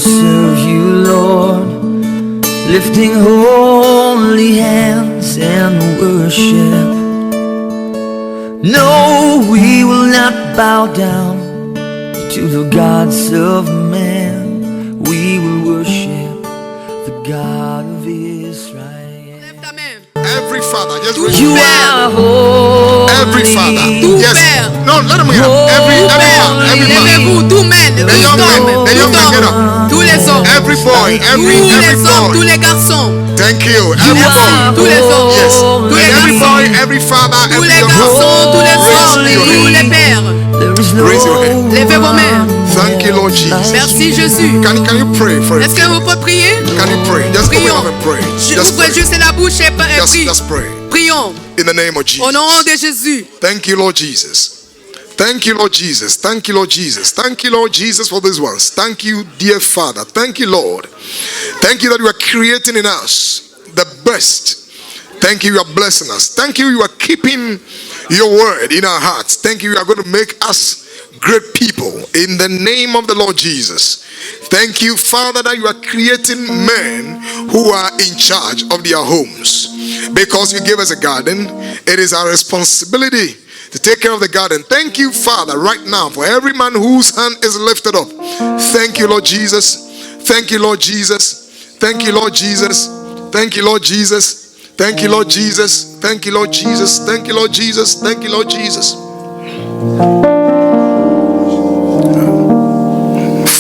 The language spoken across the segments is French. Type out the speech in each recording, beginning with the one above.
serve you, Lord, lifting holy hands and worship. No, we will not bow down to the gods of man. We will worship the God of Israel. Every father, just raise You your are hand. holy. Every father, Tout yes. père. No, let him hear. Every man, every man. Levez-vous, tous men, The tous young men, hommes, the young men, get tous up. tous les hommes, Every boy, tous every les hommes, tous boy. les garçons, Thank you. Every merci, boy. tous les hommes, Yes. tous les And every garçons, boy, every father, tous every les young man. garçons, tous les Raise hommes, your tous hand. les pères. There is no Raise your hand. Levez vos mains. Thank you, Lord Jesus. Merci Jésus. Can you pray for it? Est-ce que vous pouvez prier? Can you pray? Just open Prions. up and pray. Just Ouvrez pray. juste la bouche et priez. Just pray. Prions In the name of au Jesus. nom de Jésus. Thank you, Lord Jesus. Thank you, Lord Jesus. Thank you, Lord Jesus. Thank you, Lord Jesus, for these ones. Thank you, dear Father. Thank you, Lord. Thank you that you are creating in us the best. Thank you, you are blessing us. Thank you, you are keeping your word in our hearts. Thank you, you are going to make us great people in the name of the Lord Jesus. Thank you, Father, that you are creating men who are in charge of their homes. Because you gave us a garden, it is our responsibility to take care of the garden. Thank you, Father, right now for every man whose hand is lifted up. Thank you, Lord Jesus. Thank you, Lord Jesus. Thank you, Lord Jesus. Thank you, Lord Jesus. Thank you, Lord Jesus. Thank you, Lord Jesus. Thank you, Lord Jesus. Thank you, Lord Jesus.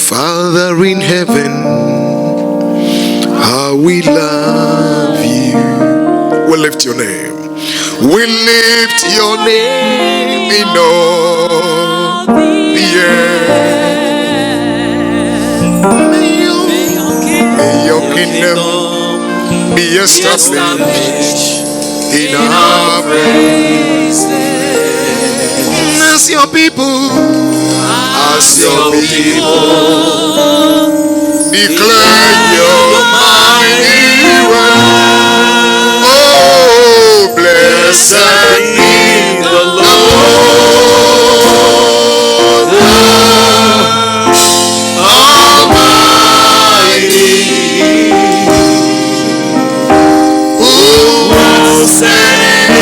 Father in heaven, how we love you. We lift your name. We lift your name in all the earth. May your kingdom be established in our praise. As your people, declare your mighty word. Oh, blessed be the Lord Almighty, who was and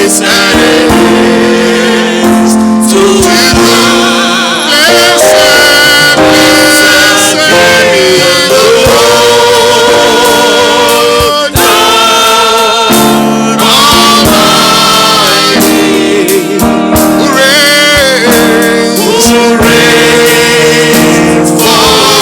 is to come. Blessed be the Lord Almighty, who reigns forever.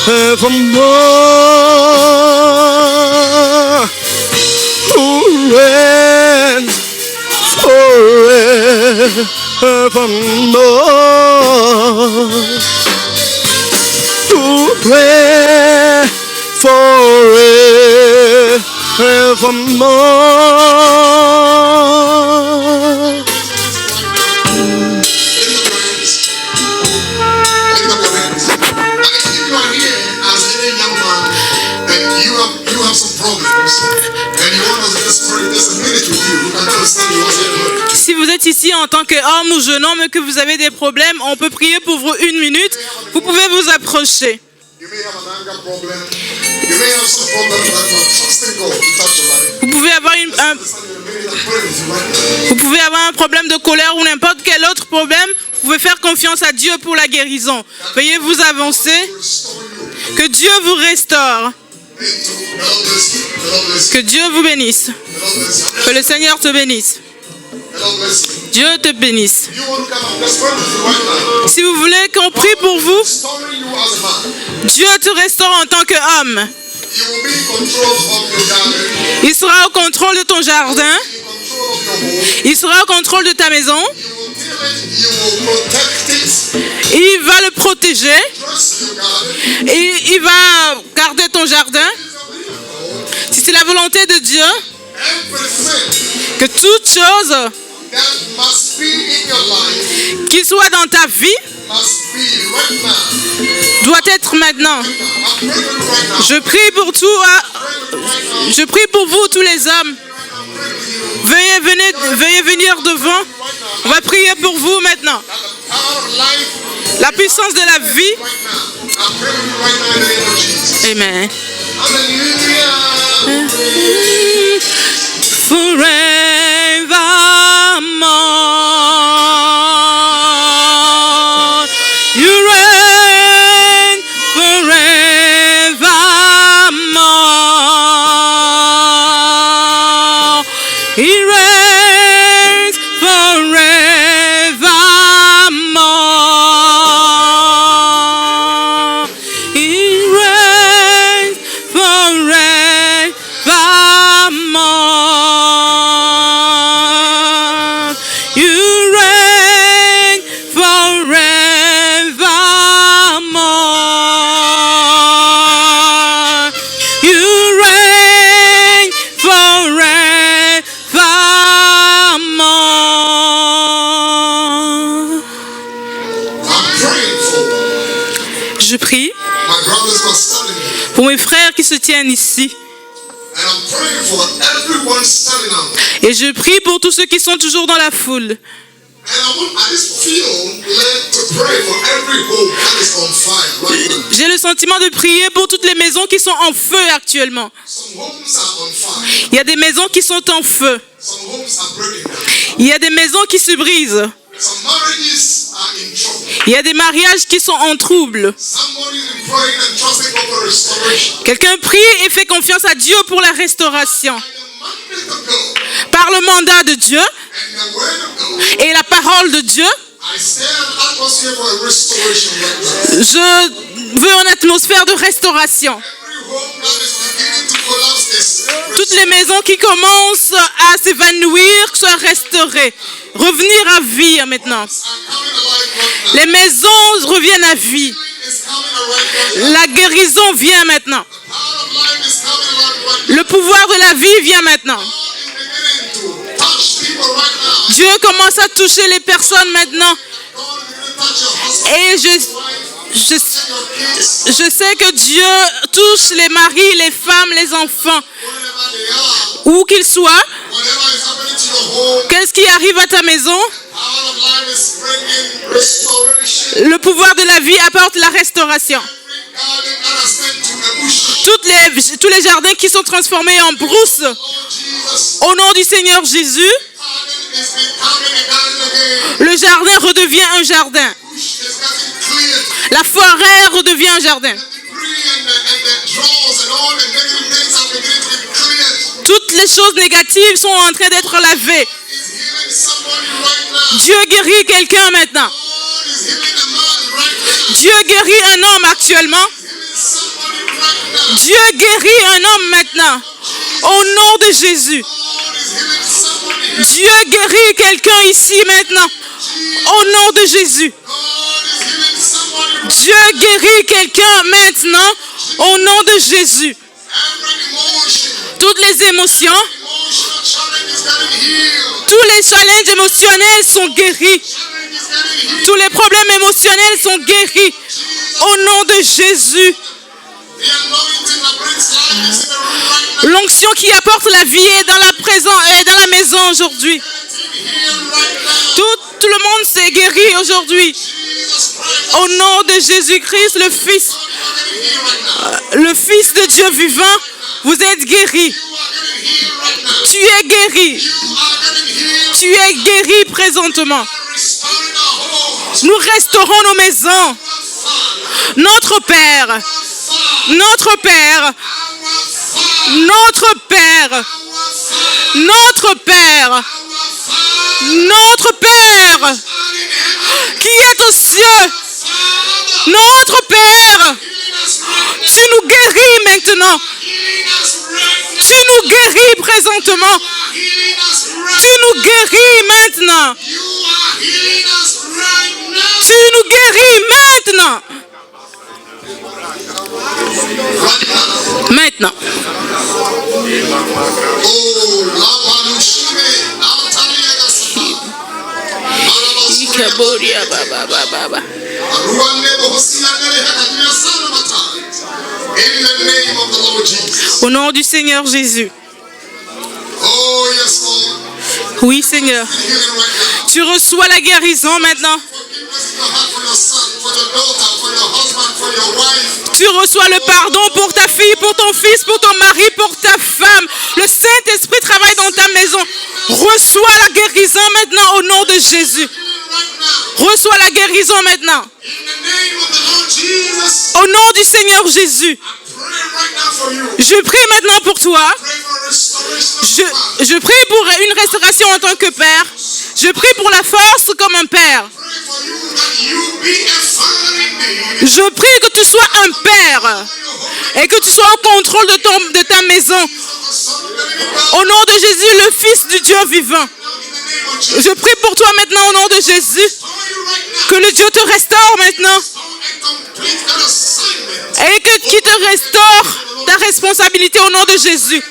forevermore. Who reigns forevermore. To pray forevermore. Si vous êtes ici en tant qu'homme ou jeune homme et que vous avez des problèmes, on peut prier pour vous 1 minute. Vous pouvez vous approcher. Vous pouvez avoir un problème de colère ou n'importe quel autre problème. Vous pouvez faire confiance à Dieu pour la guérison. Veuillez vous avancer. Que Dieu vous restaure. Que Dieu vous bénisse. Que le Seigneur te bénisse. Dieu te bénisse. Si vous voulez qu'on prie pour vous, Dieu te restaure en tant qu'homme. Il sera au contrôle de ton jardin. Il sera au contrôle de ta maison. Il va le protéger. Et il va garder ton jardin. Si c'est la volonté de Dieu, que toute chose qui soit dans ta vie doit être maintenant. Je prie pour vous tous les hommes. Veuillez venir devant. On va prier pour vous maintenant. La puissance de la vie. Amen. Forevermore, you reign forevermore. He reigns forevermore. He reigns forevermore. You reign forevermore. You reign forevermore. Je prie pour mes frères qui se tiennent ici. Et je prie pour tous ceux qui sont toujours dans la foule. J'ai le sentiment de prier pour toutes les maisons qui sont en feu actuellement. Il y a des maisons qui sont en feu. Il y a des maisons qui se brisent. Il y a des mariages qui sont en trouble. Quelqu'un prie et fait confiance à Dieu pour la restauration. Par le mandat de Dieu et la parole de Dieu, je veux une atmosphère de restauration. Toutes les maisons qui commencent à s'évanouir soient restaurées. Revenir à vie maintenant. Les maisons reviennent à vie. La guérison vient maintenant. Le pouvoir de la vie vient maintenant. Dieu commence à toucher les personnes maintenant. Et je sais que Dieu touche les maris, les femmes, les enfants. Où qu'ils soient. Qu'est-ce qui arrive à ta maison? Le pouvoir de la vie apporte la restauration. Tous les jardins qui sont transformés en brousse, au nom du Seigneur Jésus, le jardin redevient un jardin. La forêt redevient un jardin. Toutes les choses négatives sont en train d'être lavées. Dieu guérit quelqu'un maintenant. Dieu guérit un homme actuellement. Dieu guérit un homme maintenant. Au nom de Jésus. Dieu guérit quelqu'un ici maintenant. Au nom de Jésus. Dieu guérit quelqu'un maintenant. Au nom de Jésus. Toutes les émotions, tous les challenges émotionnels sont guéris. Tous les problèmes émotionnels sont guéris. Au nom de Jésus. L'onction qui apporte la vie est dans la maison aujourd'hui. Tout le monde s'est guéri aujourd'hui. Au nom de Jésus-Christ, le Fils de Dieu vivant, vous êtes guéri. Tu es guéri. Tu es guéri présentement. Nous restaurons nos maisons. Notre Père. Notre Père. Notre Père. Notre Père. Notre Père qui est aux cieux. Notre Père. Tu nous guéris maintenant. Tu nous guéris présentement. Tu nous guéris maintenant. Tu nous guéris maintenant. Maintenant. Au nom du Seigneur Jésus. Oui, Seigneur. Tu reçois la guérison maintenant. Tu reçois le pardon pour ta fille, pour ton fils, pour ton mari, pour ta femme. Le Saint-Esprit travaille dans ta maison. Reçois la guérison maintenant au nom de Jésus. Reçois la guérison maintenant. Au nom du Seigneur Jésus. Je prie maintenant pour toi. Je prie pour une restauration en tant que père. Je prie pour la force comme un père. Je prie que tu sois un père et que tu sois au contrôle de ta maison. Au nom de Jésus, le Fils du Dieu vivant. Je prie pour toi maintenant au nom de Jésus. Que le Dieu te restaure maintenant. Et qu'il te restaure ta responsabilité au nom de Jésus.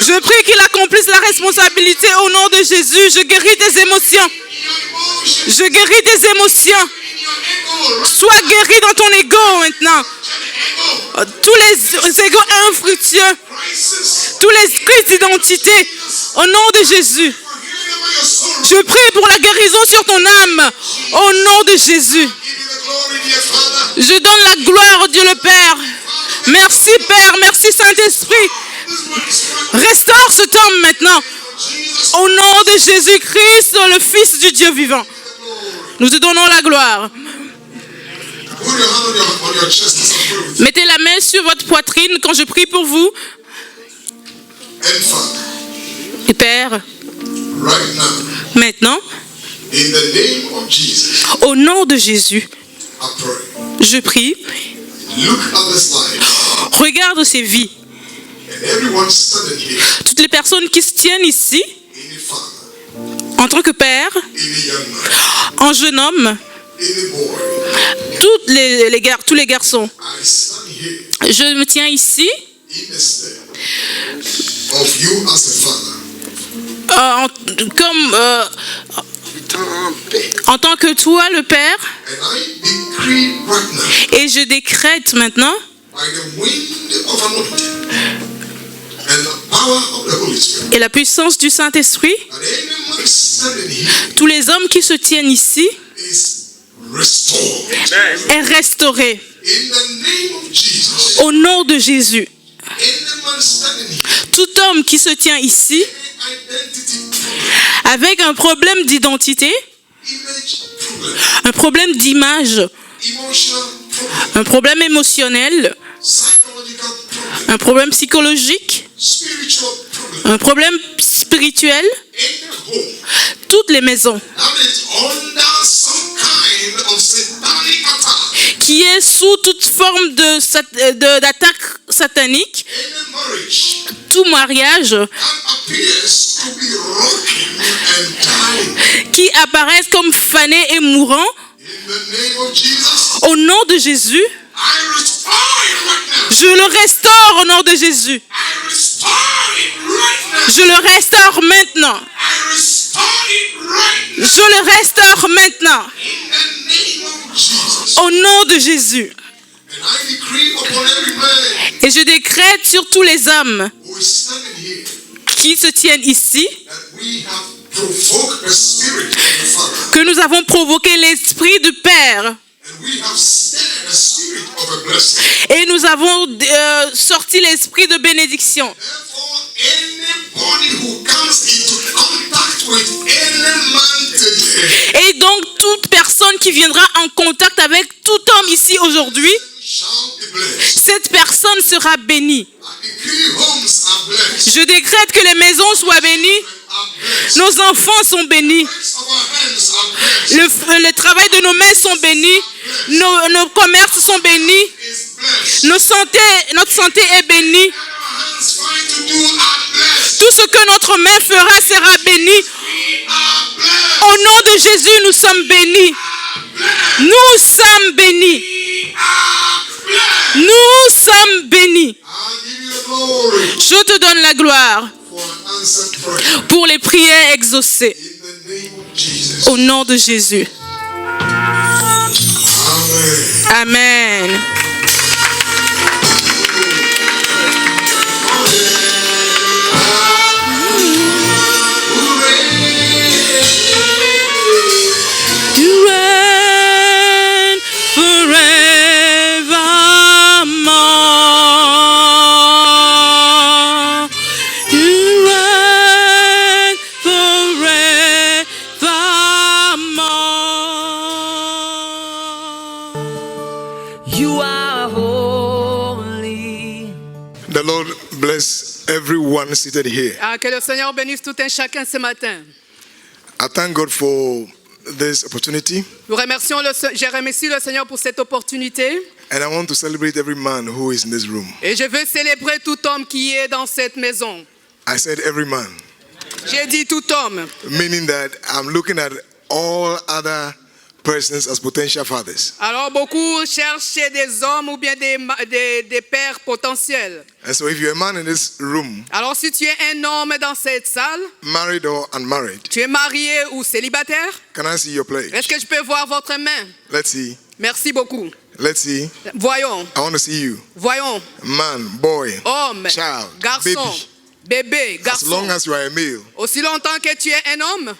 Je prie qu'il accomplisse la responsabilité au nom de Jésus. Je guéris tes émotions. Je guéris tes émotions. Sois guéri dans ton ego maintenant. Tous les égos infructueux. Tous les crises d'identité. Au nom de Jésus. Je prie pour la guérison sur ton âme. Au nom de Jésus. Je donne la gloire au Dieu le Père. Merci Père, merci Saint-Esprit. Restaure cet homme maintenant. Au nom de Jésus-Christ, le Fils du Dieu vivant. Nous te donnons la gloire. Mettez la main sur votre poitrine quand je prie pour vous. Et Père, maintenant, au nom de Jésus, je prie. Regarde ces vies. Toutes les personnes qui se tiennent ici, en tant que père, en jeune homme, tous les garçons. Je me tiens ici en tant que toi, le Père, et je décrète maintenant et la puissance du Saint-Esprit, tous les hommes qui se tiennent ici est restauré au nom de Jésus. Tout homme qui se tient ici avec un problème d'identité, un problème d'image, un problème émotionnel, un problème psychologique, un problème spirituelle, in the home toutes les maisons that is under some kind of satanic attack, qui est sous toute forme d'attaque satanique, any marriage tout mariage that appears to be rocking and dying, qui apparaissent comme fanés et mourants, in the name of Jesus, au nom de Jésus, I restore it right now. je le restaure au nom de Jésus. I restore it right now. Je le restaure maintenant. I restore it right now. Je le restaure maintenant. In the name of Jesus. Au nom de Jésus. And I decree upon every man Et je décrète sur tous les hommes who is standing here qui se tiennent ici that we have provoked the spirit of the Father. que nous avons provoqué l'esprit du Père And we have stirred the spirit of a blessing. et nous avons sorti l'esprit de bénédiction. Therefore, anybody who comes into contact with any man today Et donc toute personne qui viendra en contact avec tout homme ici aujourd'hui, shall be blessed. cette personne sera bénie. I decree homes are blessed. Je décrète que les maisons soient bénies, Are blessed. nos enfants sont bénis, Works of our hands are blessed. le travail de nos mains sont bénis, nos commerces sont bénis, Is blessed. notre santé est bénie. Our hands find to do are blessed. Tout ce que notre main fera sera béni. We are blessed. Au nom de Jésus, nous sommes bénis. Nous sommes bénis. We are blessed. Nous sommes bénis. I'll give you the glory Je te donne la gloire for an answered prayer. pour les prières exaucées. In the name of Jesus. Au nom de Jésus. Amen. Amen. You reign forevermore. You reign forevermore. You are holy. The Lord bless everyone seated here. Ah, que le Seigneur bénisse tout un chacun ce matin. I thank God for this opportunity, Je remercie le Seigneur pour cette opportunité and I want to celebrate every man who is in this room. et je veux célébrer tout homme qui est dans cette maison. I said every man, J'ai dit tout homme, meaning that I'm looking at all other persons as potential fathers. alors beaucoup cherchent des hommes ou bien des pères potentiels. And so if you're a man in this room, Alors si tu es un homme dans cette salle, married or unmarried, tu es marié ou célibataire, can I see your pledge? est-ce que je peux voir votre main? Let's see. Merci beaucoup. Let's see. Voyons, I want to see you. voyons, Man, boy, homme, child, garçon, bébé, as long garçon. as you are a male. Aussi longtemps que tu es un homme,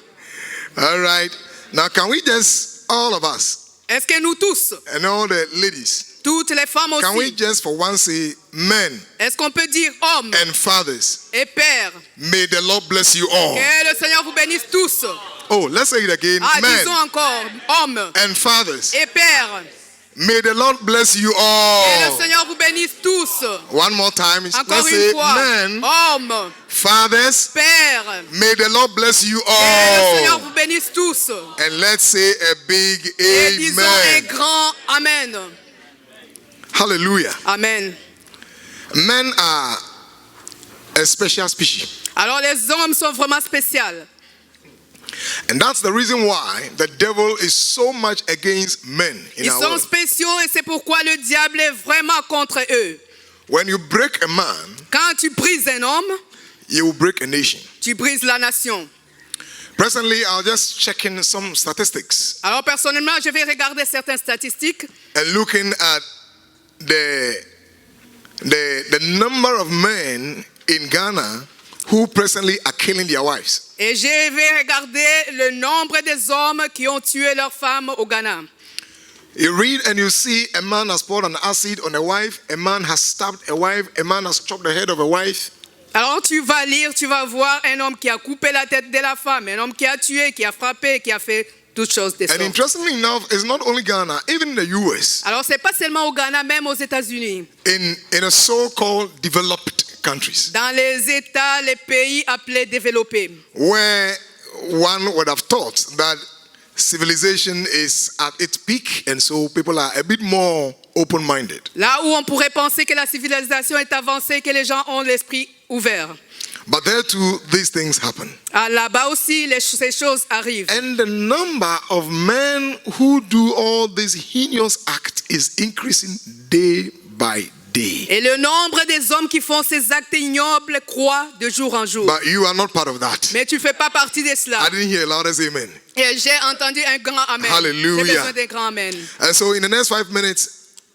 All right. Now, can we just, all of us, est-ce que nous tous, and all the ladies, toutes les femmes can we aussi, just for once say, men est-ce qu'on peut dire hommes and fathers, et pères? may the Lord bless you all. Que le Seigneur vous bénisse tous. Oh, let's say it again. Ah, Men disons encore, hommes and fathers, et pères. may the Lord bless you Que le all. Seigneur vous bénisse tous. One more time. Encore Let's une say, fois, men, hommes, fathers, pères. may the Lord bless you Que le Seigneur all. vous bénisse tous. And let's say a big Et disons un amen. grand Amen. Hallelujah. Amen. Men are a special species. Alors les hommes sont vraiment spéciaux. And that's the reason why the devil is so much against men in Ils our sont world. spéciaux et c'est pourquoi le diable est vraiment contre eux. When you break a man, Quand tu brises un homme, you will break a nation. tu brises la nation. Presently, I was just checking some statistics Alors personnellement, je vais regarder certaines statistiques and looking at the number of men in Ghana who presently are killing their wives. et je vais regarder le nombre des hommes qui ont tué leurs femmes au Ghana. You read and you see a man has poured an acid on a wife, a man has stabbed a wife, a man has chopped the head of a wife. Alors tu vas lire, tu vas voir un homme qui a coupé la tête de la femme, un homme qui a tué, qui a frappé, qui a fait toutes choses de And sorte. interestingly enough, it's not only Ghana, even in the US, Alors c'est pas seulement au Ghana, même aux États-Unis. in a so-called developed countries dans les États, les pays appelés développés, where one would have thought that civilization is at its peak, and so people are a bit more open-minded. là où on pourrait penser que la civilisation est avancée, que les gens ont l'esprit ouvert. But there too, these things happen. Ah, là-bas aussi, ces choses arrivent. And the number of men who do all these heinous acts is increasing day by day. Et le nombre des hommes qui font ces actes ignobles croît de jour en jour. But you are not part of that. Mais tu ne fais pas partie de cela. I didn't hear a loudest amen. Et j'ai entendu un grand amen. Hallelujah. J'ai besoin d'un grand amen. And so in the next 5 minutes,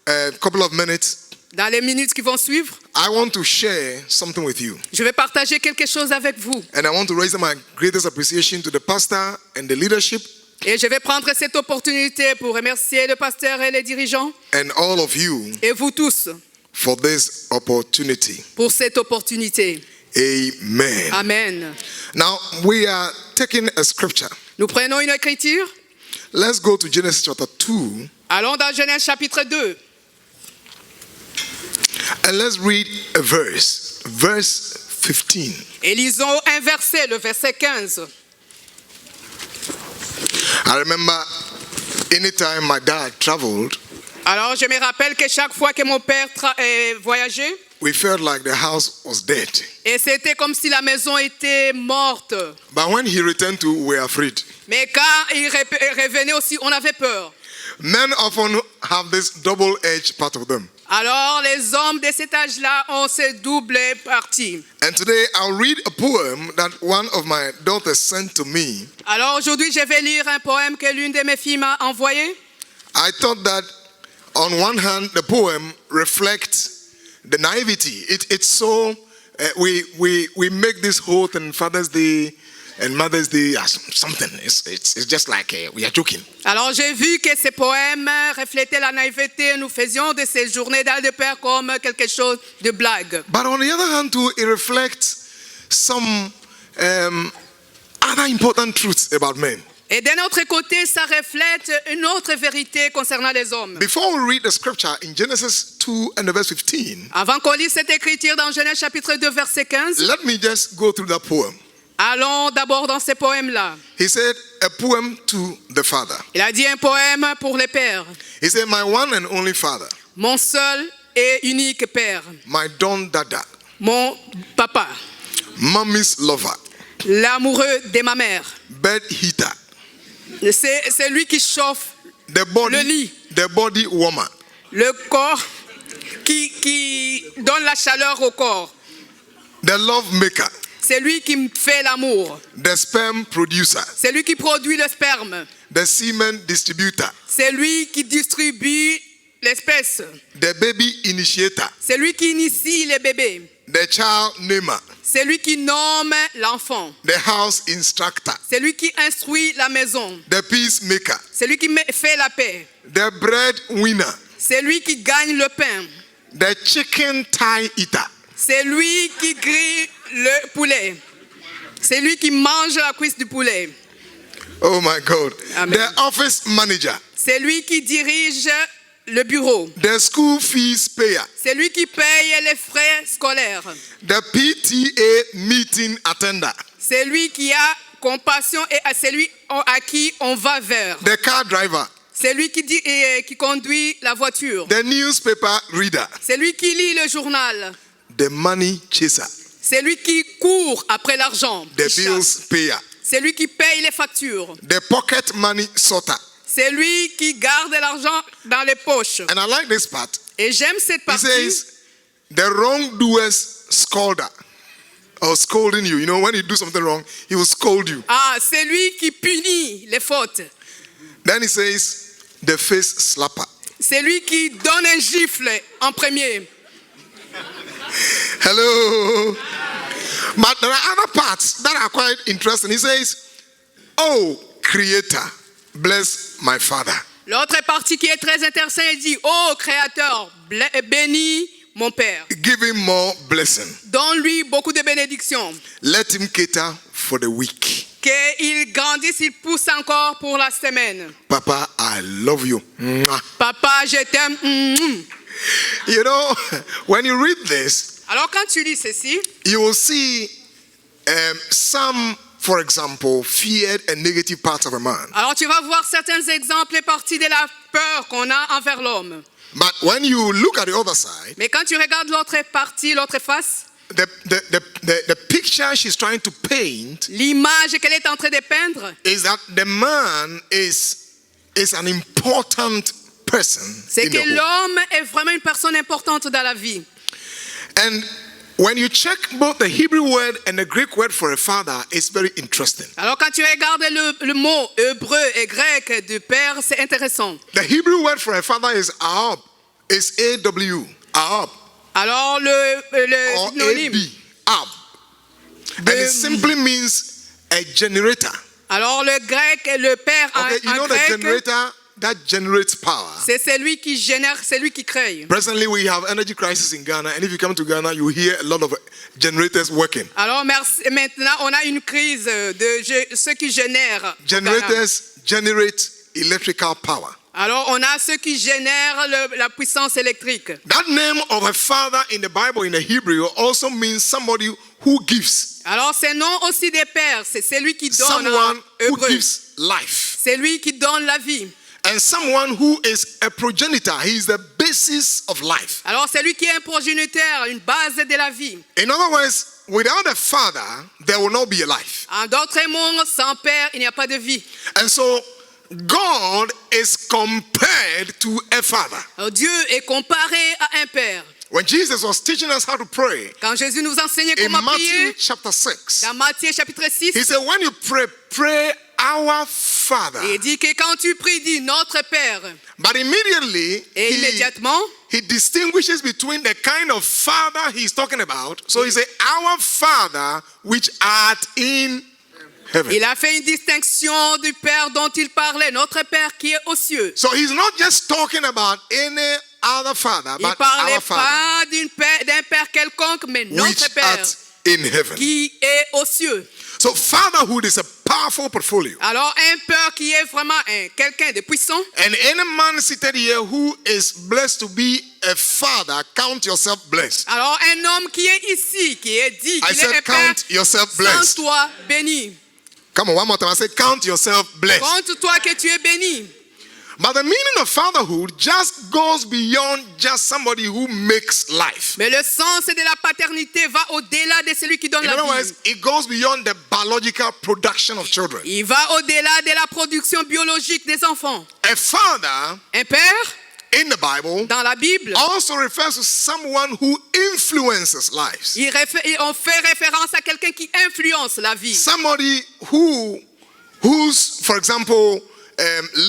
a couple of minutes, Dans les minutes qui vont suivre, I want to share something with you. je vais partager quelque chose avec vous. And I want to raise my greatest appreciation to the pastor and the leadership Et je vais prendre cette opportunité pour remercier le pasteur et les dirigeants and all of you et vous tous for this opportunity. pour cette opportunité. Amen. Amen. Now, we are taking a scripture. Nous prenons une écriture. Let's go to Genesis chapter 2 Allons dans Genèse chapitre 2. and let's read a verse 15. Et lisons un verset, le verset 15. I remember anytime my dad traveled, Alors je me rappelle que chaque fois que mon père voyageait, we felt like the house was dead. et c'était comme si la maison était morte. But when he returned to, we were afraid. Mais quand il revenait aussi, on avait peur. Men often have this double-edged part of them. Alors les hommes de cet âge-là ont ces doubles parties. And today I'll read a poem that one of my daughters sent to me. Alors aujourd'hui, je vais lire un poème que l'une de mes filles m'a envoyé. I thought that on one hand the poem reflects the naivety. It's so we make this whole thing Father's Day and Mother's Day as something. It's just like we are joking. Alors j'ai vu que ce poème reflétait la naïveté. Nous faisions de ces journées d'Al de Père comme quelque chose de blague. But on the other hand too, it reflects some other important truths about men. Et d'un autre côté, ça reflète une autre vérité concernant les hommes. Before we read the scripture in Genesis 2 and the verse 15, Avant qu'on lise cette écriture dans Genèse chapitre 2 verset 15, let me just go through that poem. allons d'abord dans ce poème-là. He said, a poem to the father. Il a dit un poème pour les pères. He said, my one and only father, Mon seul et unique père. my don dada, Mon papa. mommy's lover, L'amoureux de ma mère. bed heater, C'est lui qui chauffe the le lit. body warmer, Le corps qui donne la chaleur au corps. the love maker, C'est lui qui me fait l'amour. the sperm producer, C'est lui qui produit le sperme. the semen distributor, C'est lui qui distribue l'espèce. the baby initiator, C'est lui qui initie les bébés. the child namer, C'est lui qui nomme l'enfant. the house instructor, C'est lui qui instruit la maison. the peacemaker, C'est lui qui fait la paix. the bread winner, C'est lui qui gagne le pain. the chicken thigh eater, C'est lui qui grille le poulet. C'est lui qui mange la cuisse du poulet. oh my God, Amen. the office manager, C'est lui qui dirige le bureau. the school fees payer, C'est lui qui paye les frais scolaires. the PTA meeting attender, C'est lui qui a compassion et c'est lui à qui on va vers. the car driver, C'est lui qui conduit la voiture. the newspaper reader, C'est lui qui lit le journal. the money chaser, C'est lui qui court après l'argent. the qui bills chasse. payer, C'est lui qui paye les factures. the pocket money sorter. C'est lui qui garde l'argent dans les poches. And I like this part. Et j'aime cette He partie. says, the wrongdoer's scolder, or scolding you. You know, when you do something wrong, he will scold you. Ah, c'est lui qui punit les fautes. Then he says, the face slapper. C'est lui qui donne un gifle en premier. Hello. But there are other parts that are quite interesting. He says, oh, creator, bless my father. L'autre partie qui est très intéressante, il dit, oh Créateur, bénis mon Père. Give him more blessing. Donne-lui beaucoup de bénédictions. Let him cater for the weak. Qu'il grandisse, il pousse encore pour la semaine. Papa, I love you. Mwah. Papa, je t'aime. You know, when you read this, Alors quand tu lis ceci, you will see some, for example, feared and negative parts of a man. alors tu vas voir certains exemples et parties de la peur qu'on a envers l'homme. But when you look at the other side, Mais quand tu regardes l'autre partie, l'autre face, the picture she's trying to paint l'image qu'elle est en train de peindre, is that the man is an important person c'est in que the home. l'homme est vraiment une personne importante dans la vie. And when you check both the Hebrew word and the Greek word for a father, it's very interesting. Alors quand tu regardes le mot hébreu et grec de père, c'est intéressant. The Hebrew word for a father is Ahab. It's A-W, Ahab, Alors le or synonyme, A-B, Ahab. And it simply means a generator. alors le grec, le père en, Okay, you en know the grec, generator that generates power. c'est celui qui génère, c'est lui qui crée. Presently, we have energy crisis in Ghana, and if you come to Ghana, you hear a lot of generators working. Alors maintenant, on a une crise de ceux qui génèrent. au Ghana. Generators generate electrical power. Alors on a ceux qui génèrent la puissance électrique. That name of a father in the Bible, in the Hebrew, also means somebody who gives. Alors ce nom aussi des pères, c'est celui qui donne en Someone who hébreu. gives life. C'est lui qui donne la vie. And someone who is a progenitor. He is the basis of life. Alors c'est lui qui est un progéniteur, une base de la vie. In other words, without a father, there will not be a life. En d'autres mots, sans père, il n'y a pas de vie. And so, God is compared to a father. Alors, Dieu est comparé à un père. When Jesus was teaching us how to pray, Quand Jésus nous enseignait in comment Matthew prier, chapter 6, dans Matthieu chapitre 6, he said, when you pray, pray our Father. il dit que quand tu pries, dis notre Père. But immediately, Et immédiatement, he distinguishes between the kind of father he's talking about. So he said, our Father which art in heaven. il a fait une distinction du Père dont il parlait, notre Père qui est aux cieux. So he's not just talking about any other father, Il ne but parlait our Father pas d'un Père quelconque, mais which notre Père art in heaven. qui est aux cieux. So fatherhood is a powerful portfolio. Alors un Père qui est vraiment quelqu'un de puissant. And any man seated here who is blessed to be a father, count yourself blessed. Alors un homme qui est ici, qui est dit I qu'il est said un Père, count yourself sans blessed. toi béni. Come on, one more time. I said count yourself blessed. Compte-toi que tu es béni. But the meaning of fatherhood just goes beyond just somebody who makes life. Mais le sens de la paternité va au-delà de celui qui donne In la other vie. words, it goes beyond the biological production of children. Il va au-delà de la production biologique des enfants. A father Un père, in the Bible dans la Bible, also refers to someone who influences lives. on fait référence à quelqu'un qui influence la vie. Somebody whose, for example,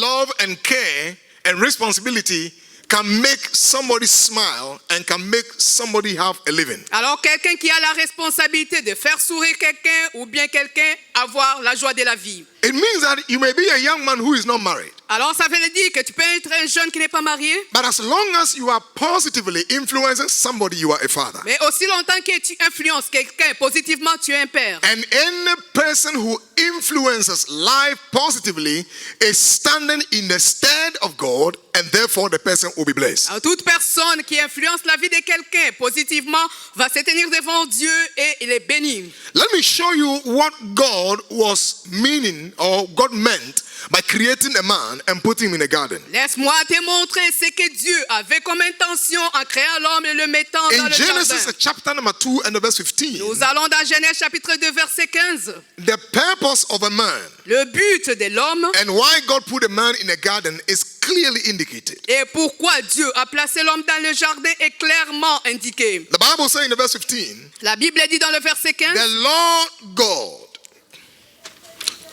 love and care and responsibility can make somebody smile and can make somebody have a living. Alors quelqu'un qui a la responsabilité de faire sourire quelqu'un ou bien quelqu'un avoir la joie de la vie. It means that you may be a young man who is not married, Alors ça veut dire que tu peux être un jeune qui n'est pas marié, but as long as you are positively influencing somebody, you are a father. mais aussi longtemps que tu influences quelqu'un positivement, tu es un père. And any person who influences life positively is standing in the stead of God, and therefore the person will be blessed. Alors, toute personne qui influence la vie de quelqu'un positivement va se tenir devant Dieu et il est béni. Let me show you what God was meaning, or God meant, by creating a man and putting him in a garden. Laisse-moi te montrer ce que Dieu avait comme intention en créant l'homme et le mettant dans In le Genesis jardin. chapter number 2 and the verse 15, Nous allons dans Genèse chapitre 2 verset 15. the purpose of a man Le but de l'homme and why God put a man in a garden is clearly indicated. et pourquoi Dieu a placé l'homme dans le jardin est clairement indiqué. The Bible says in the verse 15, La Bible dit dans le verset 15, the Lord God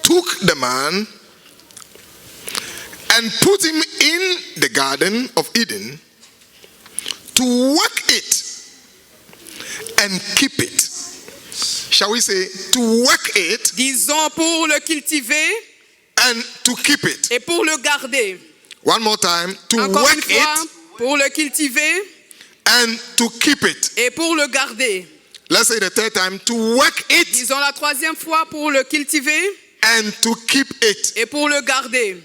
took the man and put him in the garden of Eden to work it and keep it. Shall we say, to work it disons pour le cultiver and to keep it? et pour le garder. One more time, to Encore une work fois, it pour le cultiver and to keep it. et pour le garder. Let's say the third time, to work it Disons la troisième fois pour le cultiver and to keep it. et pour le garder.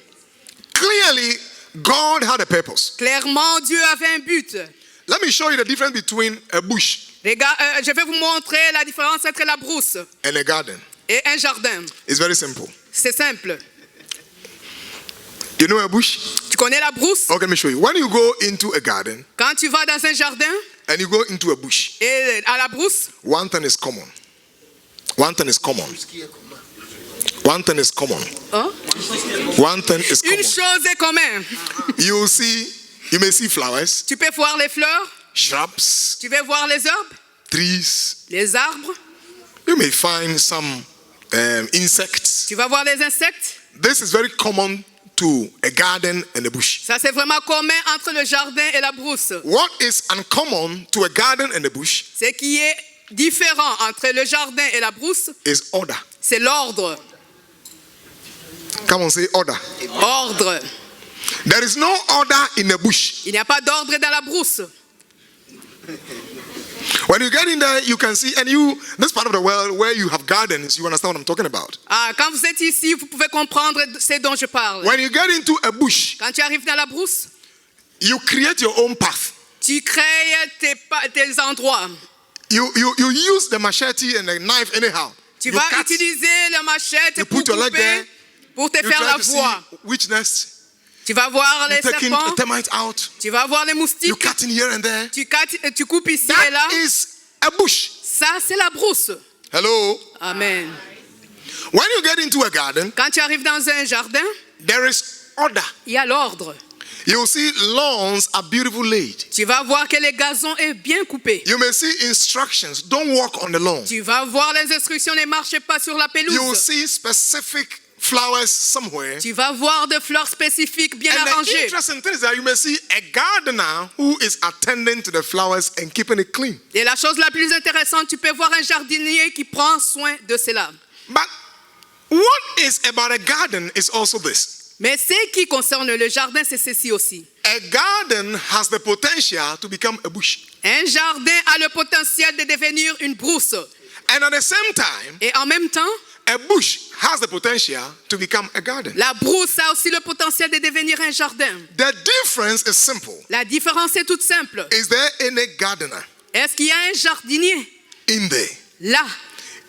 Clearly, God had a purpose. Clairement, Dieu avait un but. Let me show you the difference between a bush Je vais vous montrer la différence entre la brousse and a garden. et un jardin. It's very simple. C'est simple. You know a bush? Tu connais la brousse? Okay, let me show you. When you go into a garden Quand tu vas dans un jardin and you go into a bush, et à la brousse, one thing is common. One thing is common. One thing is common. hein? One thing is Une common. chose est commune. You may see flowers, Tu peux voir les fleurs, shrubs, tu peux voir les herbes, trees. les arbres, You may find some insects. tu vas voir les insectes. This is very common to a garden and a bush. Ça, c'est vraiment commun entre le jardin et la brousse. What is uncommon to a garden and a bush Ce qui est différent entre le jardin et la brousse, is order. c'est l'ordre. Come on, say order. Ordre. There is no order in a bush. Il n'y a pas d'ordre dans la brousse. When you get in there, you can see, and this part of the world where you have gardens, you understand what I'm talking about. Ah, quand vous êtes ici, vous pouvez comprendre ce dont je parle. When you get into a bush, Quand tu arrives dans la brousse, you create your own path. tu crées tes endroits. You use the machete and the knife anyhow. Tu You vas cut, utiliser la machette you pour put your leg couper, there, pour te you faire try la to see voie. which nest. Tu vas voir You les take in serpents, a termite out. tu vas voir les You moustiques, cut in here and there. tu coupes ici et là. That is a bush. Ça, c'est la brousse. Hello. Amen. When you get into a garden, Quand tu arrives dans un jardin, there is order. il y a l'ordre. You will see lawns are beautifully laid. Tu vas voir que les gazons est bien coupé. You may see instructions. Don't walk on the lawn. Tu vas voir les instructions, ne marche pas sur la You will pelouse. see specific flowers somewhere. Tu vas voir des fleurs spécifiques bien And the arrangées. interesting thing is that you may see a gardener who is attending to the flowers and keeping it clean. Et la chose la plus intéressante, tu peux voir un jardinier qui prend soin de cela. But what is about a garden is also this. Mais ce qui concerne le jardin, c'est ceci aussi. A garden has the potential to become a bush. Un jardin a le potentiel de devenir une brousse. And at the same time, Et en même temps, a bush has the potential to become a garden. la brousse a aussi le potentiel de devenir un jardin. The difference is simple. La différence est toute simple. Is there any gardener Est-ce qu'il y a un jardinier in there? là?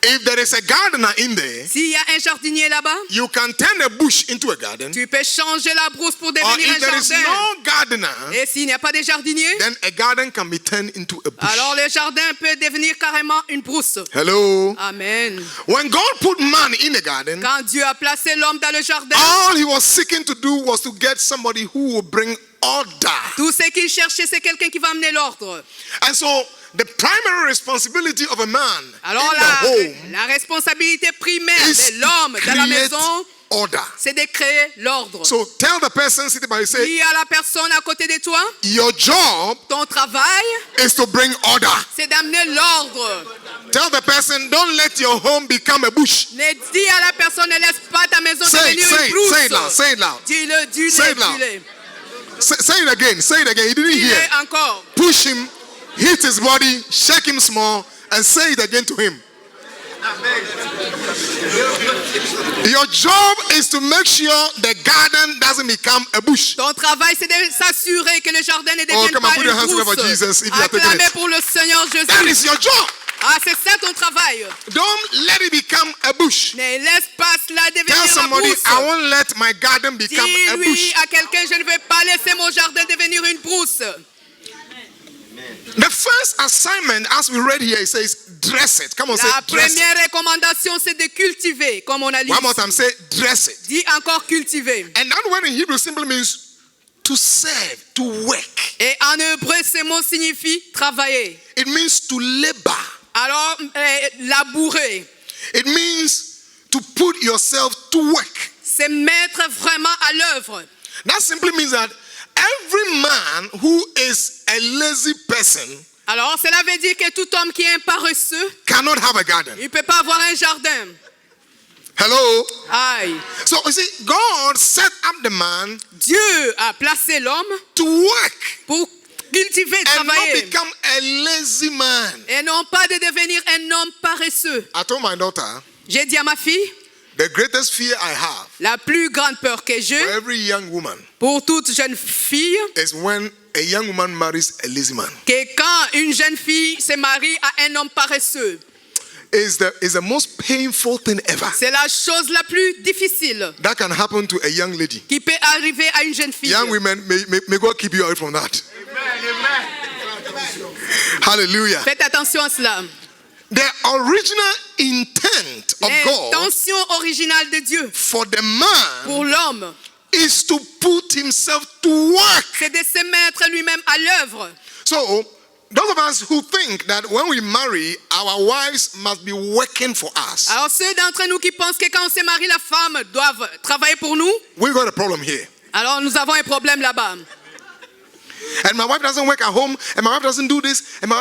If there is a gardener in there, S'il y a un jardinier là-bas, you can turn a bush into a garden. tu peux changer la brousse pour Or devenir if un there is jardin. no gardener, Et s'il n'y a pas de jardinier, then a garden can be turned into a bush. alors le jardin peut devenir carrément une brousse. Hello. Amen. When God put man in a garden, Quand Dieu a placé l'homme dans le jardin, all he was seeking to do was to get somebody who will bring order. tout ce qu'il cherchait, c'est quelqu'un qui va amener l'ordre. And so the primary responsibility of a man Alors in the home la responsabilité primaire is de l'homme to dans la create maison, order. c'est de créer l'ordre. So tell the person sitting by you, say, Dis à la personne à côté de toi, your job ton travail, is to bring order. c'est d'amener l'ordre. Tell the person, don't let your home become a bush. Ne dis à la personne, ne laisse pas ta maison Say it, devenir say une it, brousse. say it loud, say it loud. Dis-le, Say it loud. dis-le. Say it again, say it again. He didn't hear. Dis-le encore. Push him, hit his body, shake him small, and say it again to him. Your job is to make sure the garden doesn't become a bush. Ton travail, c'est de s'assurer que le jardin ne devienne come on, pas put une your hands together for brousse. Jesus if you are taking Acclamez it. pour le Seigneur That Jésus. is your job. Ah, c'est ça ton travail. Don't let it become a bush. Ne laisse pas cela Tell devenir la somebody, brousse. I won't let my garden become a Dis-lui bush. à quelqu'un, je ne vais pas laisser mon jardin devenir une brousse. The first assignment, as we read here, it says, dress it. Come on, say La dress it. première recommandation, c'est de cultiver, comme on a lu. One more time, say dress it. Dis encore cultiver. And that word in Hebrew simply means to serve, to work. Et en hébreu, ce mot signifie travailler. It means to labor. Alors, labourer, It means to put yourself to work. c'est mettre vraiment à l'œuvre. That simply means that every man who is a lazy person Alors, cela veut dire que tout homme qui est un paresseux, cannot have a garden. il ne peut pas avoir un jardin. Hello? Aïe. So you see, God set up the man Dieu a placé l'homme to work pour cultiver, and not travailler. become a lazy man. Et non pas de devenir un homme paresseux. I told my daughter, J'ai dit à ma fille, the greatest fear I have la plus grande peur que for j'ai every young woman pour toute jeune fille, is when a young woman marries a lazy man que quand une jeune fille se marie à un homme paresseux, is the most painful thing ever c'est la chose la plus difficile that can happen to a young lady. qui peut arriver à une jeune fille. Young women, may God keep you away from that. Hallelujah. Faites attention à cela. The original intent of God L'intention originale de Dieu for the man pour l'homme, is to put himself to work. c'est de se mettre lui-même à l'œuvre. So, those of us who think that when we marry, our wives must be working for us, Alors ceux d'entre nous qui pensent que quand on se marie, la femme doit travailler pour nous, we got a problem here. alors nous avons un problème là-bas. And my wife doesn't work at home, and my wife doesn't do this, and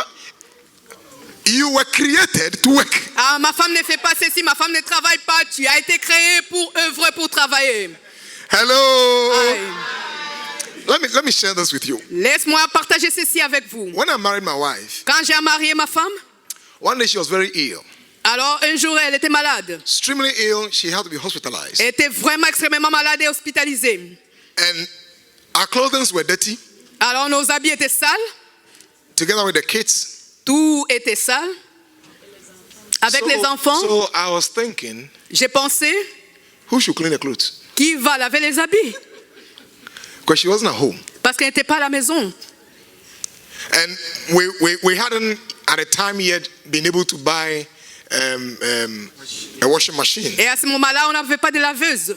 you were created to work. Ah, ma femme ne fait pas ceci, ma femme ne travaille pas. Tu as été créé pour œuvrer, pour travailler. Hello. Aïe. Let me share this with you. Laisse-moi partager ceci avec vous. When I married my wife, Quand j'ai marié ma femme, one day she was very ill. alors un jour elle était malade. Extremely ill, she had to be hospitalized. Elle était vraiment extrêmement malade et hospitalisée. And our clothing were dirty, Alors nos habits étaient sales, together with the kids. tout était sale. Avec les enfants, So I was thinking, j'ai pensé, who should clean the clothes? qui va laver les habits? Because she wasn't at home. Parce qu'elle n'était pas à la maison. And we hadn't at the time yet been able to buy a washing machine. Et à ce moment-là, on n'avait pas de laveuse.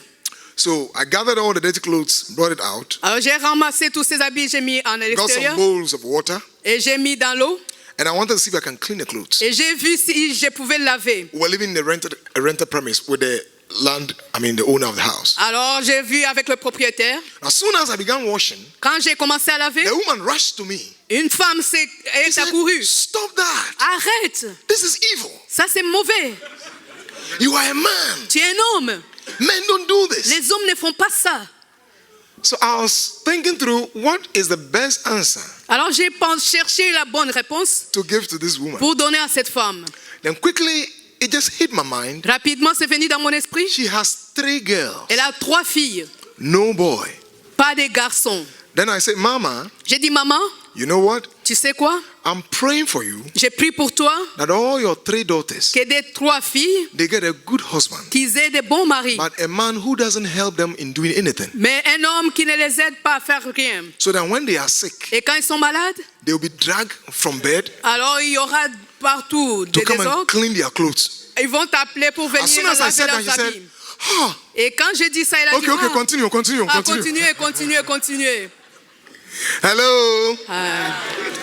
So I gathered all the dirty clothes, brought it out, Alors j'ai ramassé tous ces habits, j'ai mis en got l'extérieur some bowls of water, et j'ai mis dans l'eau. and I wanted to see if I can clean the clothes. Et j'ai vu si je pouvais le laver. We were living in a rented premise with the the owner of the house. Alors j'ai vu avec le propriétaire. As soon as I began washing, Quand j'ai commencé à laver, the woman rushed to me. une femme She est said, accourue. "Stop that! Arrête, This is evil. ça c'est mauvais. You are a man. Tu es un homme. Men don't do this." Les hommes ne font pas ça. So I was thinking through what is the best answer Alors j'ai cherché la bonne réponse to give to this woman. pour donner à cette femme. Then quickly, it just hit my mind. Rapidement, c'est venu dans mon esprit. She has 3 girls, Elle a 3 filles, no boy. pas de garçons. Then I said, Mama, J'ai dit, maman, you know what? tu sais quoi? I'm praying for you J'ai prié pour toi that all your 3 daughters, que des 3 filles, they get a good husband, qu'ils aient des bons maris. but a man who doesn't help them in doing anything. Mais un homme qui ne les aide pas à faire rien. So that when they are sick, Et quand ils sont malades, they will be dragged from bed alors il y aura partout to des come and désordres. clean their clothes. Ils vont t'appeler pour As soon venir as I laver said that, leurs she said, habits. "Ah, Et quand j'ai dit ça, il a dit, okay, continue. continuez. Hello." Ah.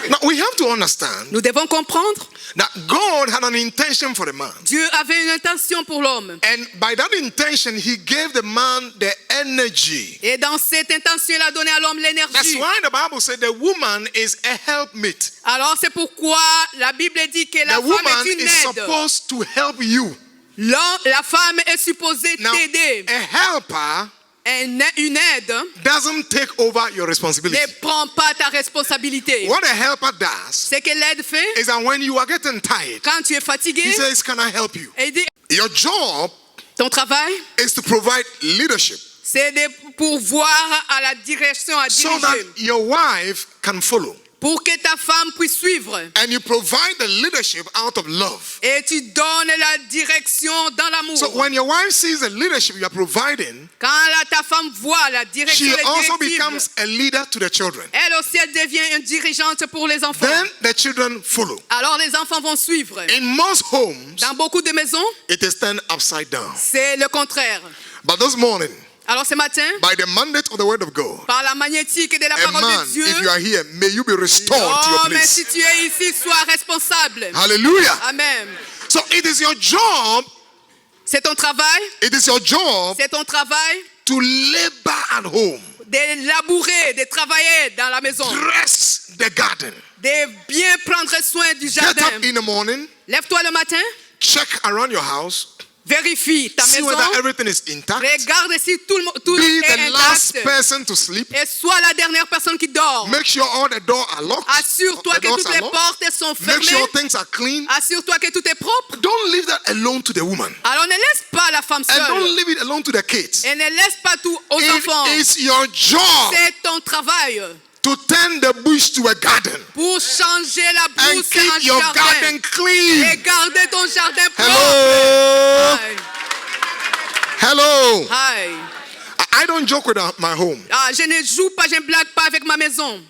Now we have to understand Nous devons comprendre, that God had an intention for the man. Dieu avait une intention pour l'homme. And by that intention, he gave the man the energy. Et dans cette intention, il a donné à l'homme That's l'énergie. why the Bible said the woman is a helpmate. Alors c'est pourquoi la Bible dit que la The femme woman est une is aide. supposed to help you. La femme est supposée Now, t'aider. a helper Une aide doesn't take over your ne responsibility. prend pas ta responsabilité. What a helper does Ce que l'aide fait, is that when you are getting tired, quand tu es fatigué, he says, "Can I help you?" il dit, Your job ton travail, is to provide leadership c'est de pourvoir à la direction, à so that diriger. your wife can follow. Pour que ta femme puisse suivre. And you provide the leadership out of love. Et tu donnes la direction dans l'amour. So when your wife sees the leadership you are providing, Quand ta femme voit la direction, she les also directives, becomes a leader to the children. elle aussi elle devient une dirigeante pour les enfants. Then the children follow. Alors les enfants vont suivre. In most homes, Dans beaucoup de maisons, it is turned upside down. c'est le contraire. But this morning, Alors ce matin, by the mandate of the word of God, par la magnétique de la a parole man, de Dieu, if you are here, may you be restored to your oh, mais place. si tu es ici, sois responsable. Hallelujah. Amen. So it is your job, C'est ton travail, it is your job c'est ton travail to labor at home, de labourer, de travailler dans la maison, dress the garden, de bien prendre soin du get jardin. up in the morning, Lève-toi le matin, check around your house, vérifie ta see maison, whether everything is intact, regarde si tout be est the last intact person to sleep, et sois la dernière personne qui dort. make sure all the doors are locked, Assure-toi the que doors toutes are les locked. portes sont Make sure fermées. things are clean. Assure-toi que tout est propre. Don't leave that alone to the woman, Alors ne laisse pas la femme and don't seule. leave it alone to the kids. Et ne laisse pas tout aux It enfants. is your job C'est ton travail to turn the bush to a garden pour changer la and brousse keep en your jardin. garden clean. Et garder ton jardin propre. Hello. Aïe. Hello. Aïe. I don't joke with my home. Ah, je ne joue pas, je ne blague pas avec ma maison.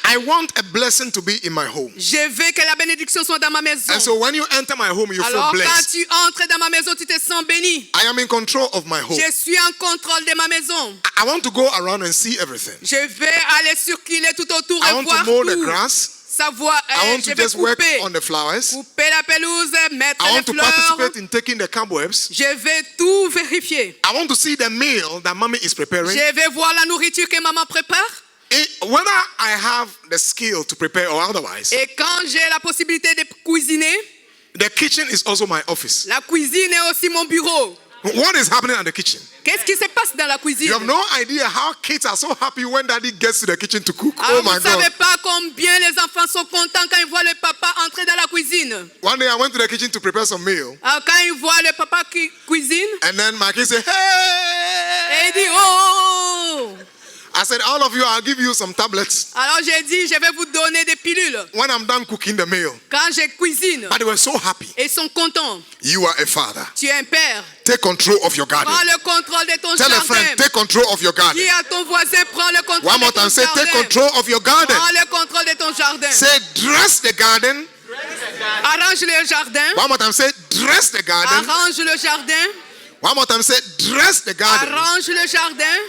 I want a blessing to be in my home. Je veux que la bénédiction soit dans ma maison. And so when you enter my home, you feel Alors quand blessed. tu entres dans ma maison, tu te sens béni. I am in control of my home. Je suis en contrôle de ma maison. I want to go around and see everything. Je vais aller circuler tout autour I et want voir to mow the tout. grass. Savoir, I want je to vais just work couper. on the flowers. Couper la pelouse, mettre I les want to fleurs. participate in taking the cobwebs. Je vais tout vérifier. I want to see the meal that mommy is preparing. Je vais voir la nourriture que maman prépare. Whether I have the skill to prepare or otherwise, Et quand j'ai la possibilité de cuisiner, the kitchen is also my office. la cuisine est aussi mon bureau. What is happening in the kitchen? Qu'est-ce qui se passe dans la cuisine? You have no idea how kids are so happy when daddy gets to the kitchen to cook. Alors, Oh my vous ne savez God. pas combien les enfants sont contents quand ils voient le papa entrer dans la cuisine. One day I went to the kitchen to prepare some meal. Alors, quand ils voient le papa qui cuisine, And then my kids say, et hey! il dit oh! I said, all of you, I'll give you some tablets Alors j'ai dit, je vais vous donner des pilules when I'm done cooking the meal. quand je cuisine. But they were so happy. Et ils sont contents. You are a father. Tu es un père. Take control of your garden. Prends le contrôle de ton Tell a friend, jardin. take control of your garden. Dis à ton voisin, prends le contrôle One more de ton time, say, take jardin. control of your garden. Prends le contrôle de ton jardin. Say, dress the garden. Arrange le jardin. One more time, say, dress the garden. Arrange le jardin. One more time, say, dress the garden. Arrange le jardin.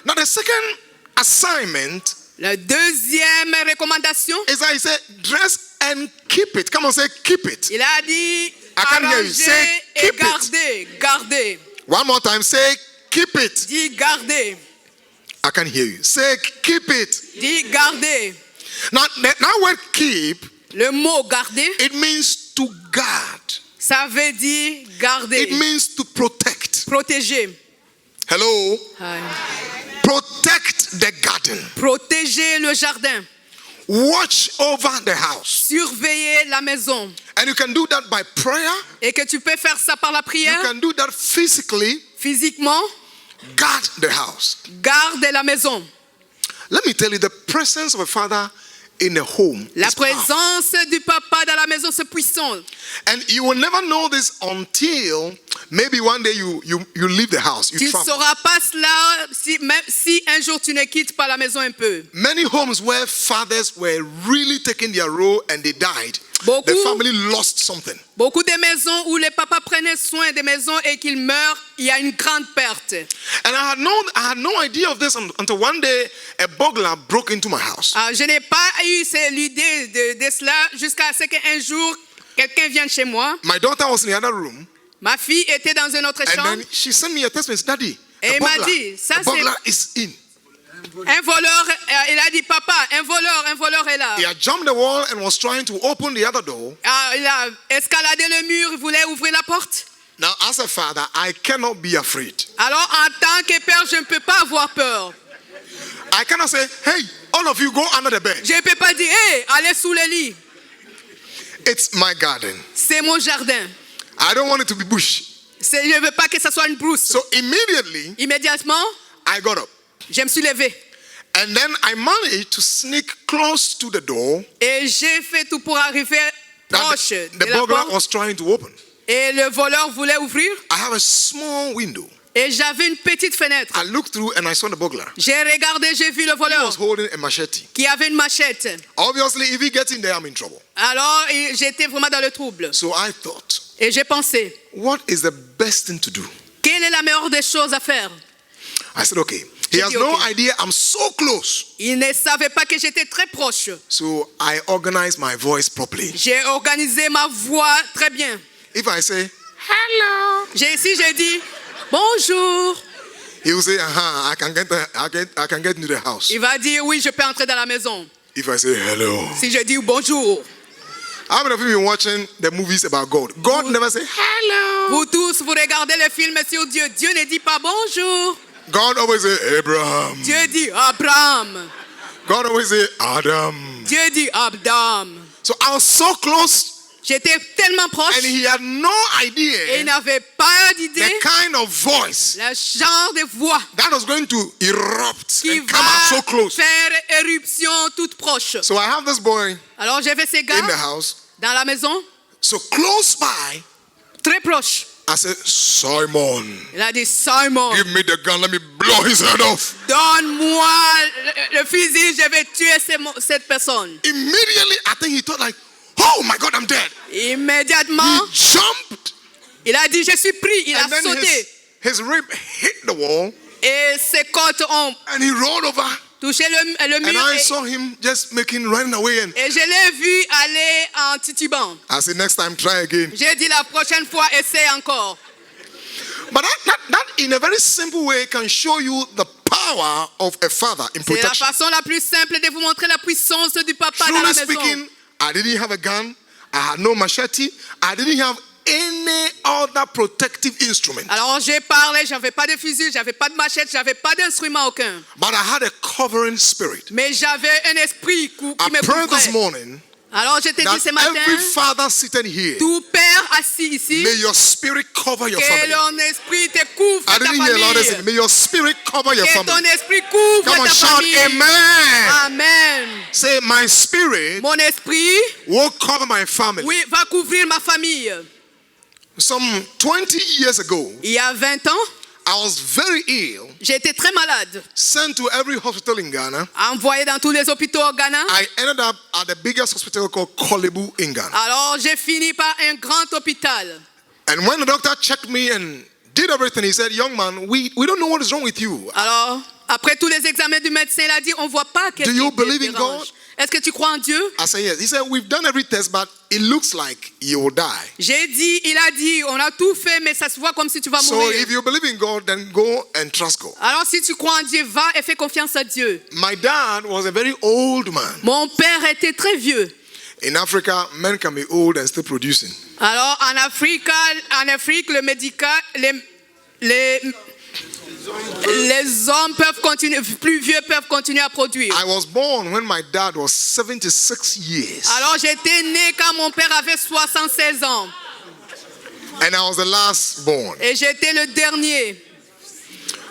Now, the second assignment La deuxième recommandation, is that he said, dress and keep it. Come on, say, keep it. il a dit I can't hear you. Say, arranger et keep it. garder. Garder. One more time, say, keep it. Dis garder. I can hear you. Say, keep it. Dis garder. Now, that word keep, Le mot garder, it means to guard. ça veut dire garder. It means to protect. Protéger. Hello? Aïe. Protect the garden. Protéger le jardin. Watch over the house. Surveiller la maison. And you can do that by prayer. Et que tu peux faire ça par la You prière. can do that physically. Physiquement, Guard the house. garde la maison. Let me tell you, the presence of a father in a home La is powerful. présence du papa dans la maison, c'est puissant. And you will never know this until maybe one day you leave the house. Tu You ne travel. sauras pas cela même si un jour tu ne quittes pas la maison un peu. Many homes where fathers were really taking their role and they died. Beaucoup. The family lost something. Beaucoup de maisons où les papas prenaient soin des maisons et qu'ils meurent, il y a une grande perte. And I had no idea of this until one day a burglar broke into my house. Ah, je n'ai pas eu l'idée de cela jusqu'à ce qu'un jour, quelqu'un vienne chez moi. My daughter was in the other room, Ma fille était dans une autre and chambre. then she sent me a text message, Daddy, Et a il m'a burglar, dit, ça, a burglar is in. Un voleur, il a dit, papa, un voleur est là. He had jumped the wall and was trying to open the other door. Ah, il a escaladé le mur, il voulait ouvrir la porte. Now, as a father, I cannot be afraid. Alors, en tant que père, je ne peux pas avoir peur. I cannot say, hey, all of you go under the bed. Je ne peux pas dire, hé, allez sous le lit. It's my garden. C'est mon jardin. I don't want it to be bush. Je ne veux pas que ça soit une brousse. So immediately, Immédiatement, I got up. je me suis levée. And then I managed to sneak close to the door Et j'ai fait tout pour arriver that proche the de la burglar porte. was trying to open. Et le voleur voulait ouvrir. I have a small window. Et j'avais une petite fenêtre. I looked through and I saw the burglar. J'ai regardé, j'ai vu le He voleur was holding a machete. qui avait une machette. Obviously, if he gets in there, I'm in trouble. Alors, j'étais vraiment dans le trouble. So I thought, Et j'ai pensé, what is the best thing to do? quelle est la meilleure des choses à faire? I said, okay. He J'ai has dit, no okay. idea I'm so close. Il ne savait pas que j'étais très proche. So I organized my voice properly. J'ai organisé ma voix très bien. If I say, J'ai dit, bonjour. he will say, I can get into the house. Il va dire, oui, je peux entrer dans la maison. If I say hello. Si je dis bonjour. How many of you have been watching the movies about God? God never say hello. Vous tous, vous regardez les films sur Dieu. Dieu ne dit pas bonjour. God always say Abraham. Dieu dit Abraham. God always say Adam. Dieu dit Adam. So I was so close J'étais tellement proche and he had no et il idea n'avait pas d'idée the kind of voice le genre de voix that was going to erupt qui and come out so va close. faire éruption toute proche. So I have this boy Alors j'avais ces gars in the house. dans la maison, So close by, très proches. I said, Simon, Il a dit, Simon, give me the gun, let me blow his head off. donne-moi le fusil, je vais tuer cette personne. Immediately, I think he thought like, oh my God, I'm dead. Immédiatement, He jumped, il a dit, je suis pris. Il a and then sauté. his rib hit the wall, Et ses côtes ont and he rolled over. touché le And mur. I saw him just running away. And Et je l'ai vu aller en titubant. I said, next time, try again. J'ai dit, la prochaine fois, essaie encore. But that in a very simple way can show you the power of a father in C'est la protection. façon la plus simple de vous montrer la puissance du papa dans Truly la maison. speaking, I didn't have a gun. I had no machete. I didn't have any other protective instrument. Alors j'ai parlé, j'avais pas de fusil, j'avais pas de machette, j'avais pas d'instrument aucun. But I had a covering spirit. Mais j'avais un esprit qui I me prayed this couvrait. morning Alors je t'ai dit ce that matin, every father seated here, tout père assis ici, may your spirit cover your que family. ton esprit te couvre I ta didn't hear louder saying, famille. may your spirit cover your Que ton family. esprit couvre Come on, ta shout famille. amen. Amen. Say, my spirit Mon esprit, will cover my family. oui, va couvrir ma famille. Some 20 years ago, Il y a 20 ans, I was very ill, j'ai été très malade. sent to every hospital in Ghana. Envoyé dans tous les hôpitaux au Ghana. I ended up at the biggest hospital called Kolebu in Ghana. Alors j'ai fini par un grand hôpital. And when the doctor checked me and did everything, he said, young man, we don't know what is wrong with you. Alors, après tous les examens du médecin, il a dit, on ne voit pas quelque Do you chose believe qui in dérange. God? Est-ce que tu crois en Dieu? I said, yes. He said, we've done every test, but it looks like you will die. J'ai dit, il a dit, on a tout fait, mais ça se voit comme si tu vas So mourir. if you believe in God, then go and trust God. Alors si tu crois en Dieu, va et fais confiance à Dieu. My dad was a very old man. Mon père était très vieux. In Africa, men can be old and still producing. Alors en Afrique, le médical, les hommes peuvent continuer, plus vieux peuvent continuer à produire. I was born when my dad was 76 years. Alors j'étais né quand mon père avait 76 ans. And I was the last born. Et j'étais le dernier.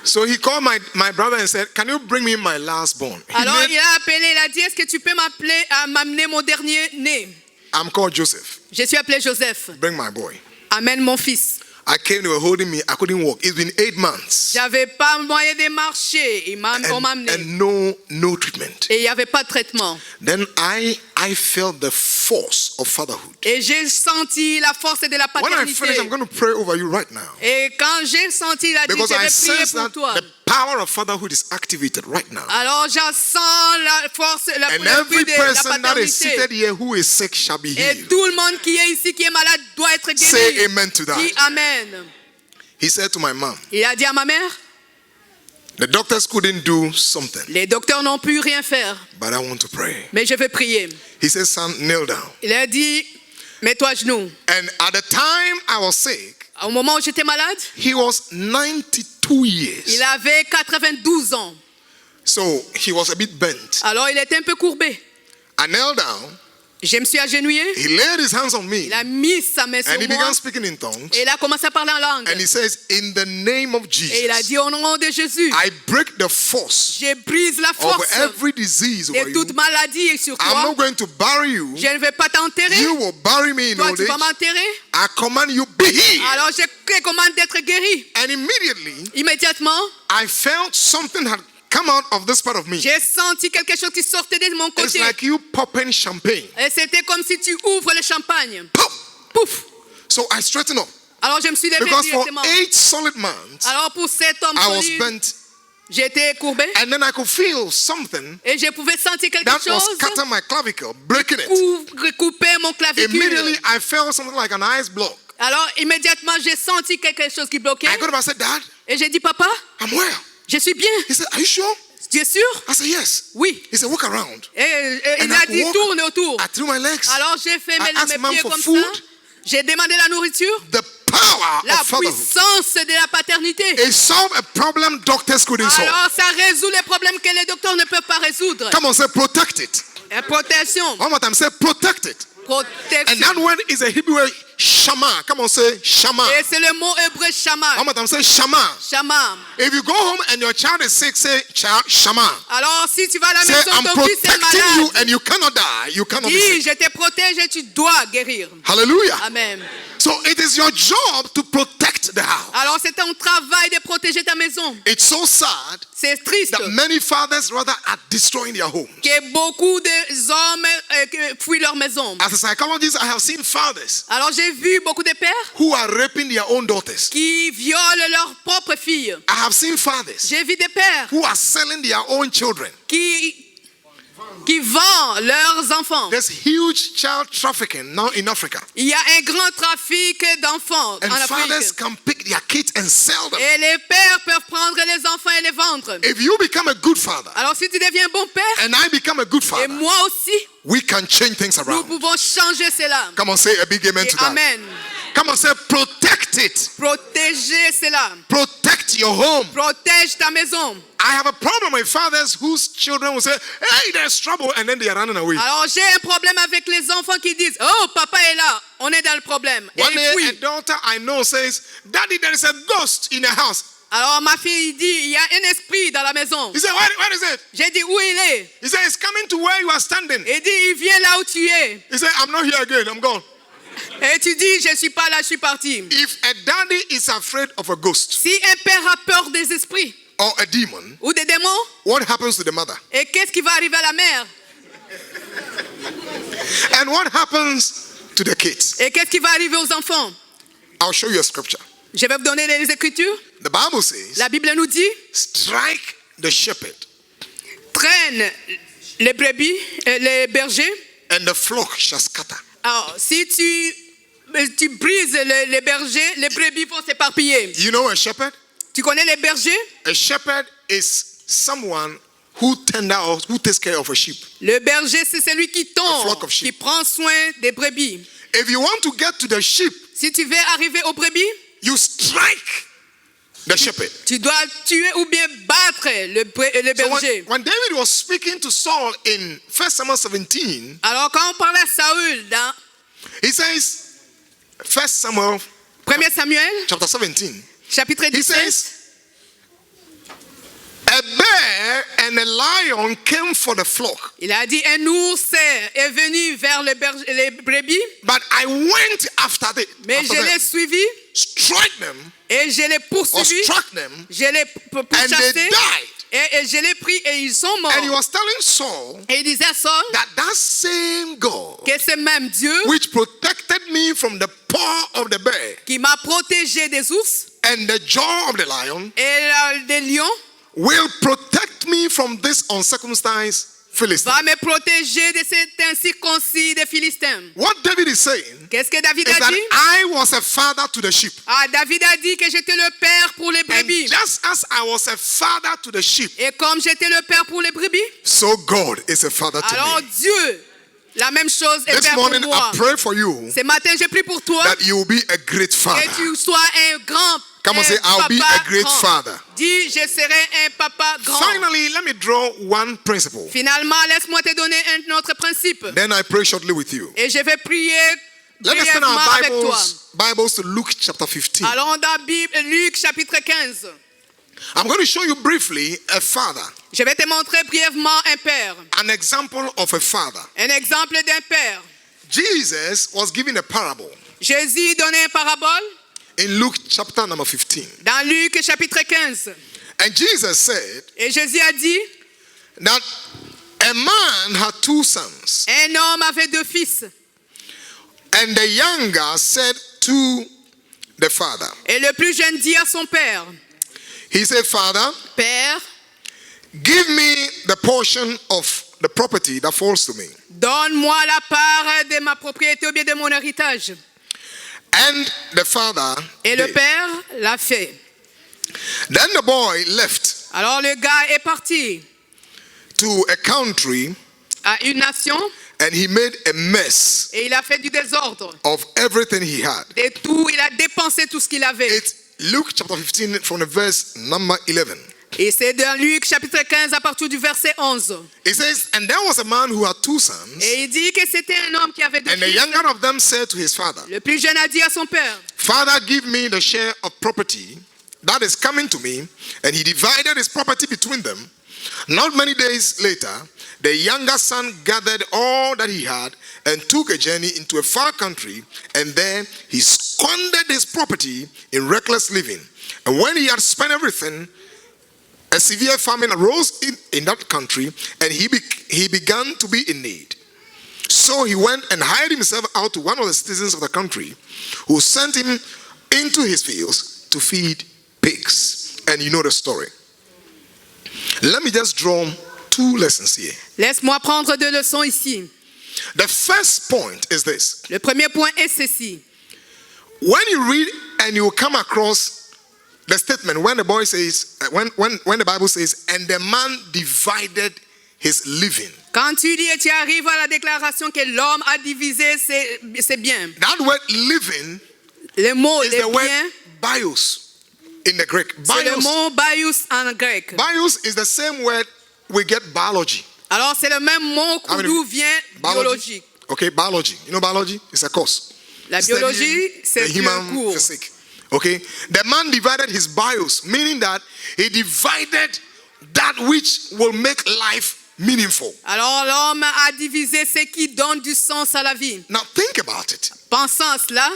So he called my brother and said, can you bring me my last born? Alors il a appelé, il a dit, est-ce que tu peux m'amener mon dernier né? I'm called Joseph. Je suis appelé Joseph. Bring my boy. Amène mon fils. I came, they were holding me. I couldn't walk. It's been 8 months. J'avais pas moyen de marcher. On m'a amené. And no treatment. Et il n'y avait pas de traitement. Then I felt the force of fatherhood. Et j'ai senti la force de la When I paternité. finish, I'm going to pray over you right now. Et quand j'ai senti, il a dit, Because je I vais prier sense pour that toi. the power of fatherhood is activated right now. Alors je sens la force, And le every but de la person that is paternité. seated here who is sick shall be Et healed. tout le monde qui est ici, qui est malade, doit être guéri. Say amen to that. Dis amen. He said to my mom, Il a dit à ma mère, the doctors couldn't do something, les docteurs n'ont pu rien faire, but I want to pray. mais je vais prier. He said, son, kneel down. Il a dit, mets-toi à genoux. And at the time I was sick, Au moment où j'étais malade, he was 92 years. il avait 92 ans. So he was a bit bent. Alors il était un peu courbé. I knelt down. Je me suis agenouillé. He laid his hands on me. Il a mis sa main sur And he moi. began speaking in tongues. Et il a commencé à parler en langue. And he says, in the name of Et il a Jesus, dit au nom de Jésus, I break the force je brise la of force every disease over de you. toute maladie sur I'm toi. not going to bury you. Je ne vais pas t'enterrer. You will bury me in Toi, old tu age. vas m'enterrer. I command you, be healed. Alors je commande d'être guéri. And immediately, Immédiatement, I felt something had come out of this part of me. j'ai senti quelque chose qui sortait de mon It's côté. like you popping champagne. Et c'était comme si tu ouvres le champagne. Pop! Pouf! So I straightened up. Alors je me suis levé Because for directement. 8 solid months, Alors pour 7 hommes I was solides, bent. j'étais courbé. And then I could feel something Et je pouvais sentir quelque that was chose cutting my clavicle, breaking it. couper mon clavicule. Immediately, I felt something like an ice block. Alors immédiatement, j'ai senti quelque chose qui bloquait. I got up and said, Dad, Et j'ai dit, papa, I'm well. je suis bien. He said, are you sure? Tu es sûr? I said, yes. Oui. He said, walk around. Et il And a I dit, walk- tourne autour. I threw my legs. Alors j'ai fait I asked mes mom pieds for comme food. ça. J'ai demandé la nourriture. The power La of fatherhood. puissance de la paternité. It solved a problem doctors couldn't solve. Alors ça résout les problèmes que les docteurs ne peuvent pas résoudre. Come on, say protect it. Et protection. One more time, say protect it. And protection. that word is a Hebrew word, Shama. Come on, say Shama. Et c'est le mot hébreu One shama. more time, say Shama. Shama. If you go home and your child is sick, say Shama. Alors, si tu vas à la Say, maison, I'm ton fils est protecting you malade. and you cannot die. You cannot be Dis, sick. je te protège et tu dois guérir. Hallelujah. Amen. So it is your job to protect the house. Alors, c'est ton travail de protéger ta maison. It's so sad C'est triste that many fathers rather are destroying their homes. que beaucoup d'hommes fuient leur maison. As a psychologist, I have seen fathers Alors, j'ai vu beaucoup de pères who are raping their own daughters. qui violent leurs propres filles. I have seen fathers J'ai vu des pères who are selling their own children. qui vendent leurs enfants. There's huge child trafficking now in Africa. Il y a un grand trafic d'enfants And en fathers Afrique. can pick their kids and sell them. Et les pères peuvent prendre les enfants et les vendre. If you become a good father Alors si tu deviens un bon père, and I become a good et father, moi aussi, we can change things nous around. pouvon changer cela. Come on, say a big amen Et to that. amen. Come on, say protect it. Protéger cela. Protect your home. Protège ta maison. I have a problem with fathers whose children will say, hey, there's trouble, and then they are running away. Alors j'ai un problème avec les enfants qui disent, oh, papa est là, on est dans le problème. Et One ils day, a fuient. daughter I know says, Daddy, there is a ghost in the house. Alors ma fille dit, il y a un esprit dans la maison. He said, where is it? J'ai dit, où il est? He said, it's coming to where you are standing. Il dit, il vient là où tu es. He said, I'm not here again, I'm gone. Et tu dis, je suis pas là, je suis parti. If a daddy is afraid of a ghost Si un père a peur des esprits or a demon, ou des démons, what happens to the mother? et qu'est-ce qui va arriver à la mère? And what happens to the kids? Et qu'est-ce qui va arriver aux enfants? I'll show you a scripture. Je vais vous donner les Écritures. The Bible says, La Bible nous dit, strike the shepherd traîne les brebis, les bergers. and the flock shall scatter. Alors, si tu brises les bergers, les brebis vont s'éparpiller. You know a shepherd? Tu connais les bergers? A shepherd is someone who takes care of a sheep. Le berger, c'est celui qui A flock tond, of sheep. qui prend soin des brebis. If you want to get to the sheep, Si tu veux arriver aux brebis, you strike the shepherd. tu dois tuer ou bien battre le So berger. when David was speaking to Saul in 1 Samuel 17, Alors, quand on parlait à Saül dans he says, 1 Samuel 1 Samuel, chapter 17, chapitre he 17, says, a bear and a lion came for the flock, il a dit, un ours est venu vers les brebis, but I went after them, mais je l'ai suivi struck them, et je l'ai or poursuivi, struck them, je l'ai and they pourchassé died. et je l'ai pris et ils sont morts. And he was telling Saul Et il disait à Saul that same God que ce même Dieu which protected me from the paw of the bear qui m'a protégé des ours and the jaw of the lion et des lions will protect me from this uncircumcised Philistine. va me protéger de cet incirconcis des Philistins. What David is saying Qu'est-ce que David is a that dit? I was a father to the sheep. Ah, David a dit que j'étais le père pour les And brebis. just as I was a father to the sheep, Et comme j'étais le père pour les brebis, so God is a father to alors me. Dieu, la même chose est This père pour morning moi. I pray for you Ce matin, je prie pour toi that you will be a great que father. tu sois un grand Come on, un say, I'll be papa a great grand. father. Dis, je serai un papa grand. Finally, let me draw one principle. Finalement, laisse-moi te donner un autre principe. Then I pray shortly with you. Et je vais prier Let us turn brièvement our avec toi. Bibles to Luke chapter 15. Allons dans Bible, Luc chapitre 15. I'm going to show you briefly a father, Je vais te montrer brièvement un père. an example of a father. Un exemple d'un père. Jesus was giving a parable Jésus donnait une parabole in Luke chapter number 15. dans Luc chapitre 15. And Jesus said Et Jésus a dit, that a man had two sons, un homme avait deux fils. and the younger said to the father, Et le plus jeune dit à son père, he said, Father, Père, give me the portion of the property that falls to me. donne-moi la part de ma propriété ou bien de mon héritage. And the father Et le did. père l'a fait. Then the boy left Alors le gars est parti to a country à une nation and he made a mess et il a fait du désordre. of everything he had. Et tout, il a dépensé tout ce qu'il avait. It's Luke chapter 15 from the verse number 11. Et c'est dans Luc chapitre 15 à partir du verset 11. It says, and there was a man who had 2 sons, Et il dit que c'était un homme qui avait deux and the fils. younger of them said to his father, Le plus jeune a dit à son père, Father, give me the share of property that is coming to me. And he divided his property between them. Not many days later, the younger son gathered all that he had and took a journey into a far country, and there he squandered his property in reckless living. And when he had spent everything, a severe famine arose in that country, and he began to be in need. So he went and hired himself out to one of the citizens of the country, who sent him into his fields to feed pigs. And you know the story. Let me just draw 2 lessons here. laisse-moi prendre 2 leçons ici. The first point is this. Le premier point est ceci. When you read and you come across the statement, when the boy says, when the Bible says, and the man divided his living. Quand tu lis et tu arrives à la déclaration que l'homme a divisé ses biens. That word living Le mot is les the word biens, bios in the Greek. c'est le Bios. mot bios en grec. Bios is the same word we get biology. Alors c'est le même mot How many- d'où vient biologique. Okay, biology. You know biology? It's a course. La Studying biologie, the c'est un human cours. physique. Okay? The man divided his bios, meaning that he divided that which will make life meaningful. Alors l'homme a divisé ce qui donne du sens à la vie. Now think about it. Pensant à cela,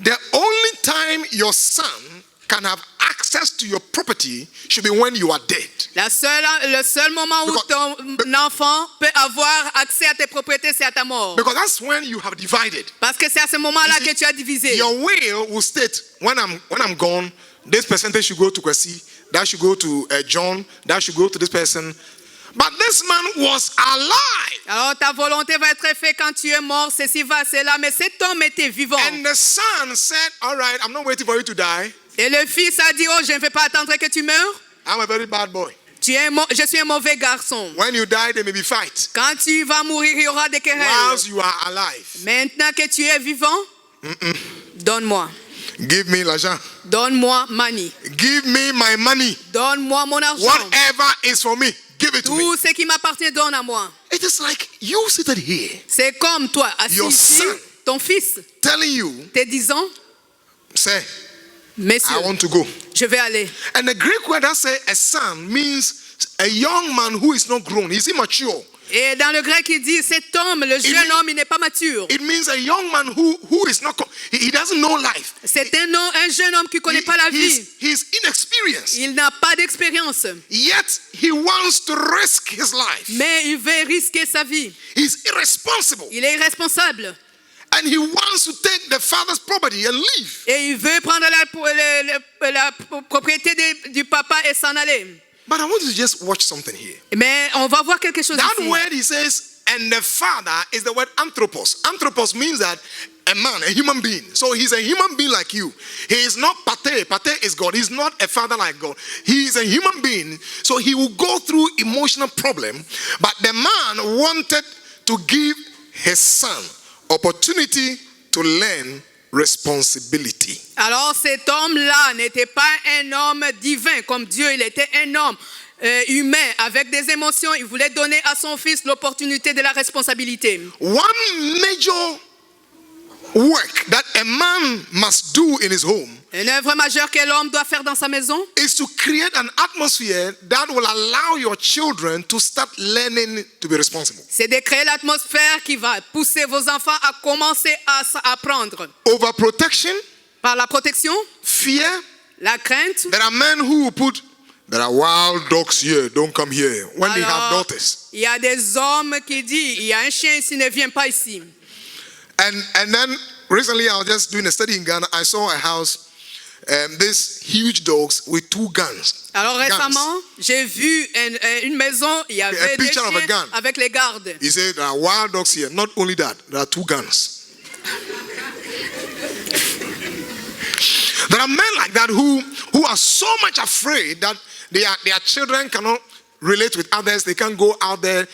The only time your son can have access to your property should be when you are dead. le seul moment où ton enfant peut avoir accès à tes propriétés, c'est à ta mort. Because that's when you have divided. Parce que c'est à ce moment-là You see, que tu as divisé. Your will state when I'm gone, this percentage should go to Kwesi, that should go to John, that should go to this person. But this man was alive. Alors ta volonté va être faite quand tu es mort, ceci va, cela, mais cet homme était vivant. And the son said, all right, I'm not waiting for you to die. Et le fils a dit, oh, je ne vais pas attendre que tu meurs. I'm a very bad boy. Je suis un mauvais garçon. When you die, there may be fight. Quand tu vas mourir, il y aura des querelles. Whilst you are alive, Maintenant que tu es vivant, donne-moi. give me l'argent. Donne-moi money. Give me my money. Donne-moi mon argent. Whatever is for me, give it to me. Tout ce qui m'appartient, donne à moi. It is like you seated here, C'est comme toi, assis Your ici, son. ton fils, telling you, te disant, say, messieurs, I want to go. je vais aller. And the Greek word that says a son means a young man who is not grown. He's immature. Et dans le grec, il dit, cet homme, le jeune mean- homme, il n'est pas mature. It means a young man who is not, he doesn't know life. C'est un jeune homme qui ne connaît pas la vie. He's inexperienced. Il n'a pas d'expérience. Yet he wants to risk his life. Mais il veut risquer sa vie. He's irresponsible. Il est irresponsable. And he wants to take the father's property and leave. Et il veut prendre la propriété du papa et s'en aller. But I want you to just watch something here. Mais on va voir quelque chose That ici. word he says, and the father is the word anthropos. Anthropos means that a man, a human being. So he's a human being like you. He is not Pater. Pater is God. He's not a father like God. He is a human being. So he will go through emotional problem. But the man wanted to give his son opportunity to learn responsibility. Alors cet homme-là n'était pas un homme divin comme Dieu, il était un homme humain avec des émotions. Il voulait donner à son fils l'opportunité de la responsabilité. One major work that a man must do in his home Une œuvre majeure que l'homme doit faire dans sa maison, is to create an atmosphere that will allow your children to start learning to be responsible. c'est de créer l'atmosphère qui va pousser vos enfants à commencer à apprendre. Overprotection, Par la protection, fear. la crainte. There are men who will put, there are wild dogs here, don't come here, when they have Alors, daughters. il y a des hommes qui disent, il y a un chien ici, ne viens pas ici. And then recently I was just doing a study in Ghana. I saw a house, these huge dogs with 2 guns. Alors Guns. récemment, j'ai vu une maison, il y avait des picture of a chiens gun. avec les gardes. He said there are wild dogs here. Not only that, there are 2 guns. There are men like that who are so much afraid that their children cannot relate with others. They can't go out there.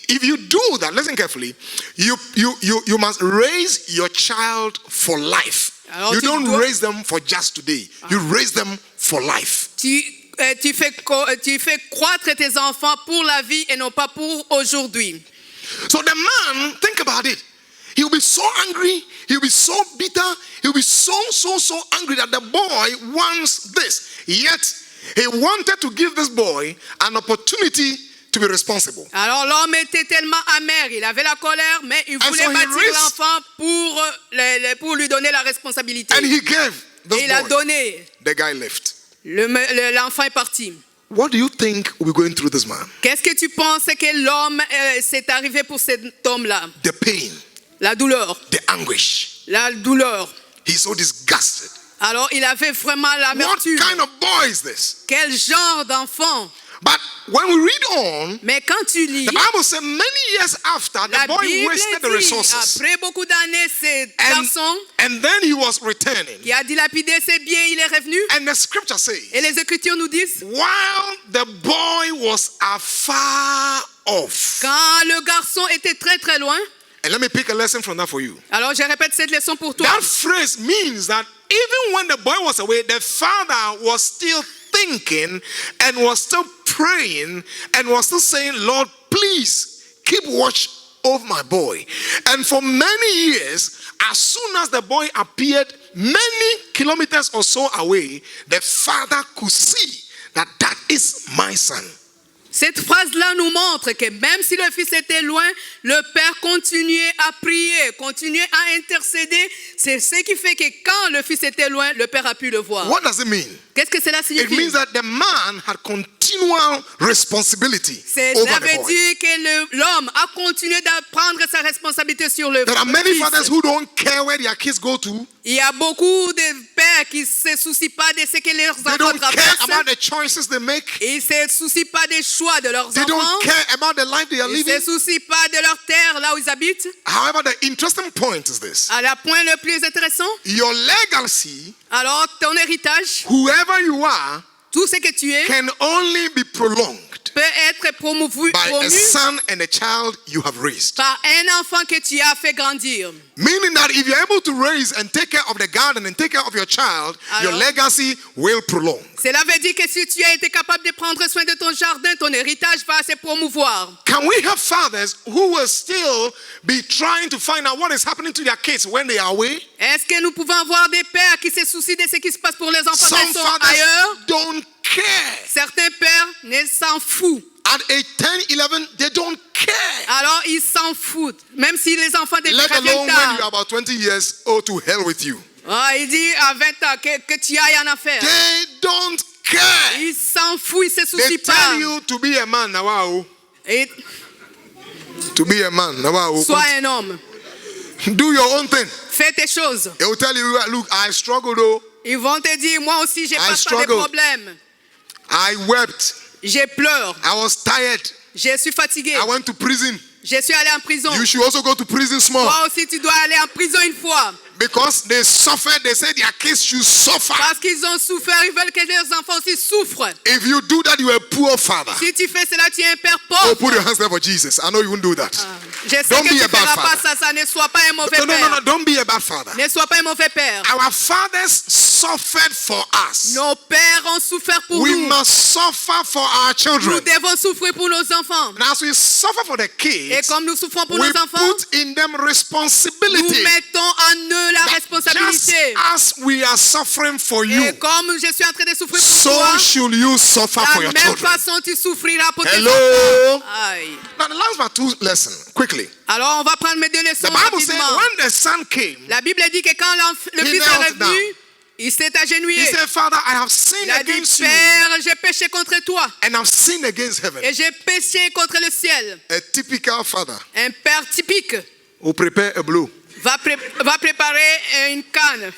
If you do that, listen carefully. You must raise your child for life. Alors, You tu don't dois- raise them for just today. You raise them for life. Tu tu fais croître tes enfants pour la vie et non pas pour aujourd'hui. So the man, think about it. He'll be so angry, he'll be so bitter, he'll be so angry that the boy wants this. Yet, he wanted to give this boy an opportunity to be responsible. Alors l'homme était tellement amer, il avait la colère, mais il voulait so he bâtir raised- l'enfant pour lui donner la responsabilité. And he gave Et this il a boy. donné. The guy left. L'enfant est parti. What do you think will be going through this man? Qu'est-ce que tu penses que l'homme s'est arrivé pour cet homme-là? The pain, La douleur. the anguish. La douleur. He's so disgusted. Alors il avait vraiment What l'amertume. kind of boy is this? Quel genre d'enfant? But when we read on, Mais quand tu lis, the Bible says many years after, the la boy Bible wasted the dit, resources. après beaucoup d'années, ce garçon And then he was returning. qui a dilapidé ses biens, il est revenu. And the scripture says, Et les Écritures nous disent, while the boy was afar off. quand le garçon était très très loin, And let me pick a lesson from that for you. alors je répète cette leçon pour toi. That phrase means that even when the boy was away, the father was still thinking and was still praying and was still saying, Lord, please keep watch over my boy. And for many years, as soon as the boy appeared many kilometers or so away, the father could see that that is my son. Cette phrase-là nous montre que même si le fils était loin, le père continuait à prier, continuait à intercéder. C'est ce qui fait que quand le fils était loin, le père a pu le voir. What does it mean? Qu'est-ce que cela It signifie? means that the man had continual responsibility Cela over the veut boy. dire que l'homme a continué à prendre sa responsabilité sur le There are many fils. fathers who don't care where their kids go to. Il y a beaucoup de pères qui ne se soucient pas de ce que leurs They enfants don't care traversent. about the choices they make. Ils ne se soucient pas des choix de leurs They enfants. don't care about the life they are Ils ne living. se soucient pas de leur terre, là où ils habitent. However, the interesting point is this. À la point le plus intéressant, Your legacy, alors ton héritage, whoever you are, tout ce que tu es, can only be prolonged peut être promu by a son and a child you have raised. par un enfant que tu as fait grandir. Meaning that if you're able to raise and take care of the garden and take care of your child, your Alors? legacy will prolong. Cela veut dire que si tu as été capable de prendre soin de ton jardin, ton héritage va se promouvoir. Can we have fathers who will still be trying to find out what is happening to their kids when they are away? Est-ce que nous pouvons avoir des pères qui se soucient de ce qui se passe pour les enfants Some qui sont fathers ailleurs? don't care. Certains pères ne s'en foutent. At age 10, 11, they don't care. Alors ils s'en foutent. Même si les enfants Let reviennent alone when you're tard. about 20 years, oh, to hell with you. Ah, il dit à 20 ans que tu ailles en affaire. They don't care. Ils s'en foutent, ils ne se They soucient pas. tell you to be a man. Now, wow. Et To be a man. Now, wow. sois un homme. Do your own thing. Fais tes choses. They will tell you, look, I struggled, though. Ils vont te dire, moi aussi, j'ai pas de struggled. problème. I wept. J'ai pleuré. I was tired. Je suis fatigué. I went to prison. Je suis allé en prison. You should also go to prison small. Toi aussi, tu dois aller en prison une fois. Because they suffered, they said their kids should suffer. Parce qu'ils ont souffert, ils veulent que leurs enfants aussi souffrent. If you do that, you are a poor father. Si tu fais cela, tu es un père Oh, pauvre. put your hands there for Jesus. I know you won't do that. Je sais Don't que be tu a ne bad feras pas father. ça, ne sois pas un mauvais No, père. don't be a bad father. Ne sois pas un mauvais père. Our fathers suffered for us. Nos pères ont souffert pour We nous. must suffer for our Nous children. devons souffrir pour nos enfants. And as we suffer for the Et kids, comme nous souffrons pour we nos enfants, put in them nous responsibility. mettons en eux la Just responsabilité. as we are suffering for you, Et comme je suis en train de souffrir pour so toi, should you suffer for de your la même children. façon tu souffriras pour tes Hello. enfants. Aïe. Now, the last but two lessons, quickly. Alors on va prendre mes deux leçons The Bible says rapidement. when the son came, La Bible dit que quand le He fils knelt est revenu, il s'est he agenouillé. said, Father, I have sinned Il a dit, against you Père, j'ai péché contre toi and I've sinned against heaven. et j'ai péché contre le ciel. A typical father Un père typique will prepare a blow. va préparer une canne.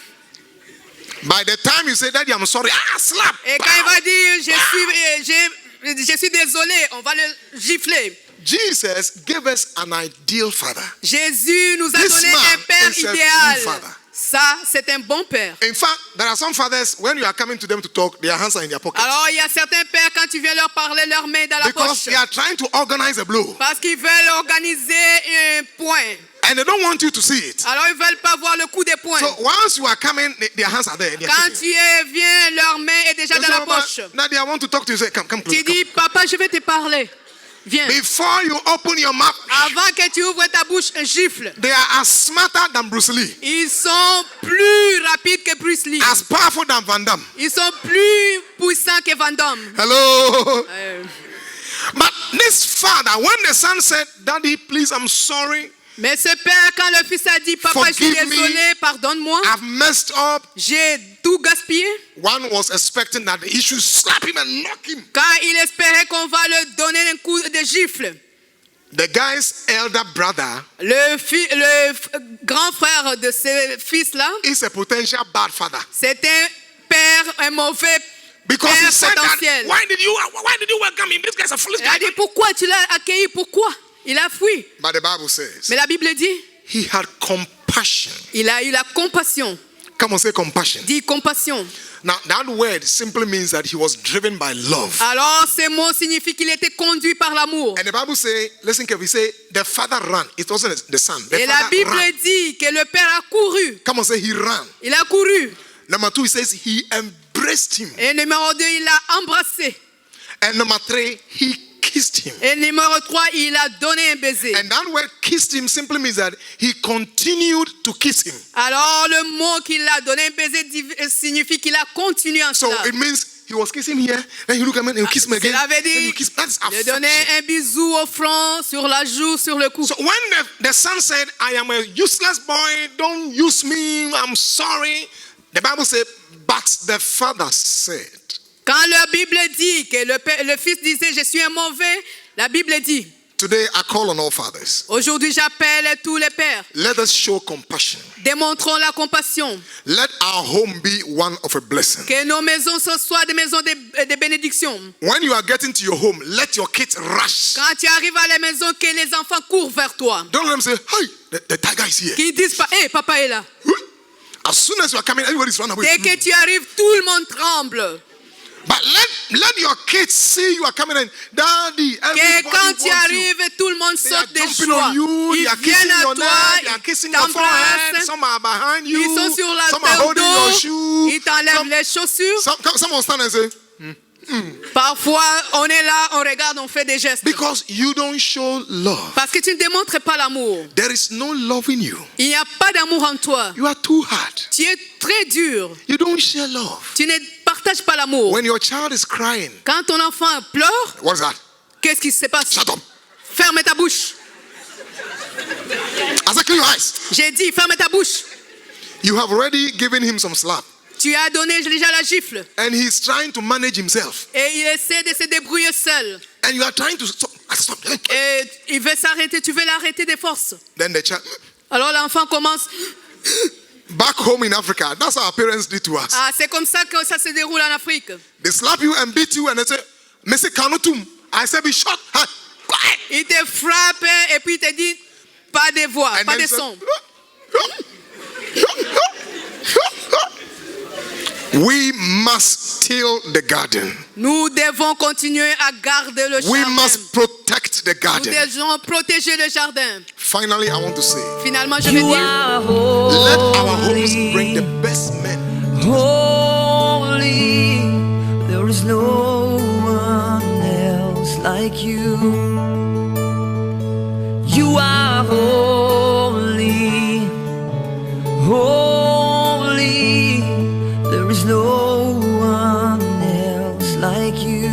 By the time you say, Daddy, I'm sorry, slap. Et quand il va dire, je suis désolé, on va le gifler. Jesus gave us an ideal father. Jésus nous a This donné man un père is a idéal. true father. Ça, c'est un bon père. In fact, there are some fathers, when you are coming to them to talk, their hands are in their pockets. Alors, il y a certains pères, quand tu viens leur parler, leurs mains dans la Because poche. they are trying to organize a blow. Parce qu'ils veulent organiser un point. And they don't want you to see it. Alors ils veulent pas voir le coup des poings. So once you are coming, their hands are there. Quand tu viens, leur main est déjà dans la poche. Nadia, I want to talk to you. Say, come closer. Tu dis, papa, je vais te parler. Viens. Before you open your mouth, Avant que tu ouvres ta bouche, un gifle. they are as smarter than Bruce Lee, Ils sont plus rapides que Bruce Lee. as powerful than Van Damme. Ils sont plus puissants que Van Damme. Hello. Euh, But this father, when the son said, Daddy, please, I'm sorry. Mais ce père, quand le fils a dit, papa, je suis Forgive me. désolé, pardonne-moi, I've messed up. j'ai tout gaspillé. One was expecting that he should slap him and knock him. Quand il espérait qu'on va lui donner un coup de gifle, The guy's elder brother grand frère de ce fils-là, is a potential bad father. c'est un père, un mauvais Because he père said that, potentiel. why did you welcome him? This guy's a foolish Il a guy. dit, pourquoi tu l'as accueilli? Pourquoi? Il a fui. But the Bible says Mais la Bible dit, he had compassion. il a eu la compassion. Come on, say compassion. Dit compassion. Now, that word simply means that he was driven by love. Alors, ce mot signifie qu'il était conduit par l'amour. And the Bible says, listen carefully, say, the father ran. It wasn't the son. The Et la father Bible ran. dit que le père a couru. Come on, say he ran. Il a couru. Number 2, it says he embraced him. Et numéro 2, il l'a embrassé. And number 3, he kissed him. Et numéro 3, il a donné un baiser. And that word kissed him simply means that he continued to kiss him. Alors, le mot qu'il a donné un baiser signifie qu'il a continué en So cela. it means he was kissing him here, then he look at me and he kiss me again. Cela veut Then you dire kiss. That's de donner affection. un bisou au front, sur la joue, sur le cou. So when the son said, I am a useless boy, don't use me, I'm sorry. The Bible said, but the father said, Quand la Bible dit que le fils disait, je suis un mauvais, la Bible dit, today I call on all fathers. aujourd'hui j'appelle tous les pères. Let us show compassion. Démontrons la compassion. Let our home be one of a blessing. Que nos maisons soient des maisons de bénédiction. When you are getting to your home, let your kids rush. Quand tu arrives à la maison, que les enfants courent vers toi. Don't let them say, hey, the tiger is here. Qu'ils disent pas, hé, papa est là. As soon as you are coming, everybody's run away. Dès que tu arrives, tout le monde tremble. But let your kids see you are coming in. Daddy, Que everybody quand wants tu you. arrives, tout le monde They are saute de jumping joie. on you. They Ils are kissing viennent à your toi, neck. They are kissing your forehead. t'embrassent. Some are behind you. Ils sont sur la Some are tête holding your shoe. d'eau. Ils t'enlèvent les chaussures. Some will stand and say, Parfois, on est là, on regarde, on fait des gestes. because you don't show love. Parce que tu ne démontres pas l'amour. There is no love in you. Il n'y a pas d'amour en toi. You are too hard. Tu es très dur. You don't share love. Tu ne partages pas l'amour. When your child is crying, Quand ton enfant pleure, what's that? qu'est-ce qui se passe? Shut up. Ferme ta bouche. I said, clean your eyes. J'ai dit, ferme ta bouche. You have already given him some slap. Tu as donné déjà la gifle. And he's trying to manage himself. Et il essaie de se débrouiller seul. And you are trying to stop. Et il veut s'arrêter. Tu veux l'arrêter de force. Then the child, Alors l'enfant commence. back home in Africa, that's how our parents did to us. Ah, c'est comme ça que ça se déroule en Afrique. They slap you and beat you and they say, Mr. Kanutum. I said, be shut. Quiet. Il te frappe et puis il te dit pas de voix, And pas then de say, son. we must till the garden. Nous devons continuer à garder le We jardin. must protect the Nous garden. devons protéger le jardin. Finally, I want to say, Finalement, je vais You dire, are let our homes holy, bring the best men. holy. There is no one else like you. You are holy, holy. There is no one else like you.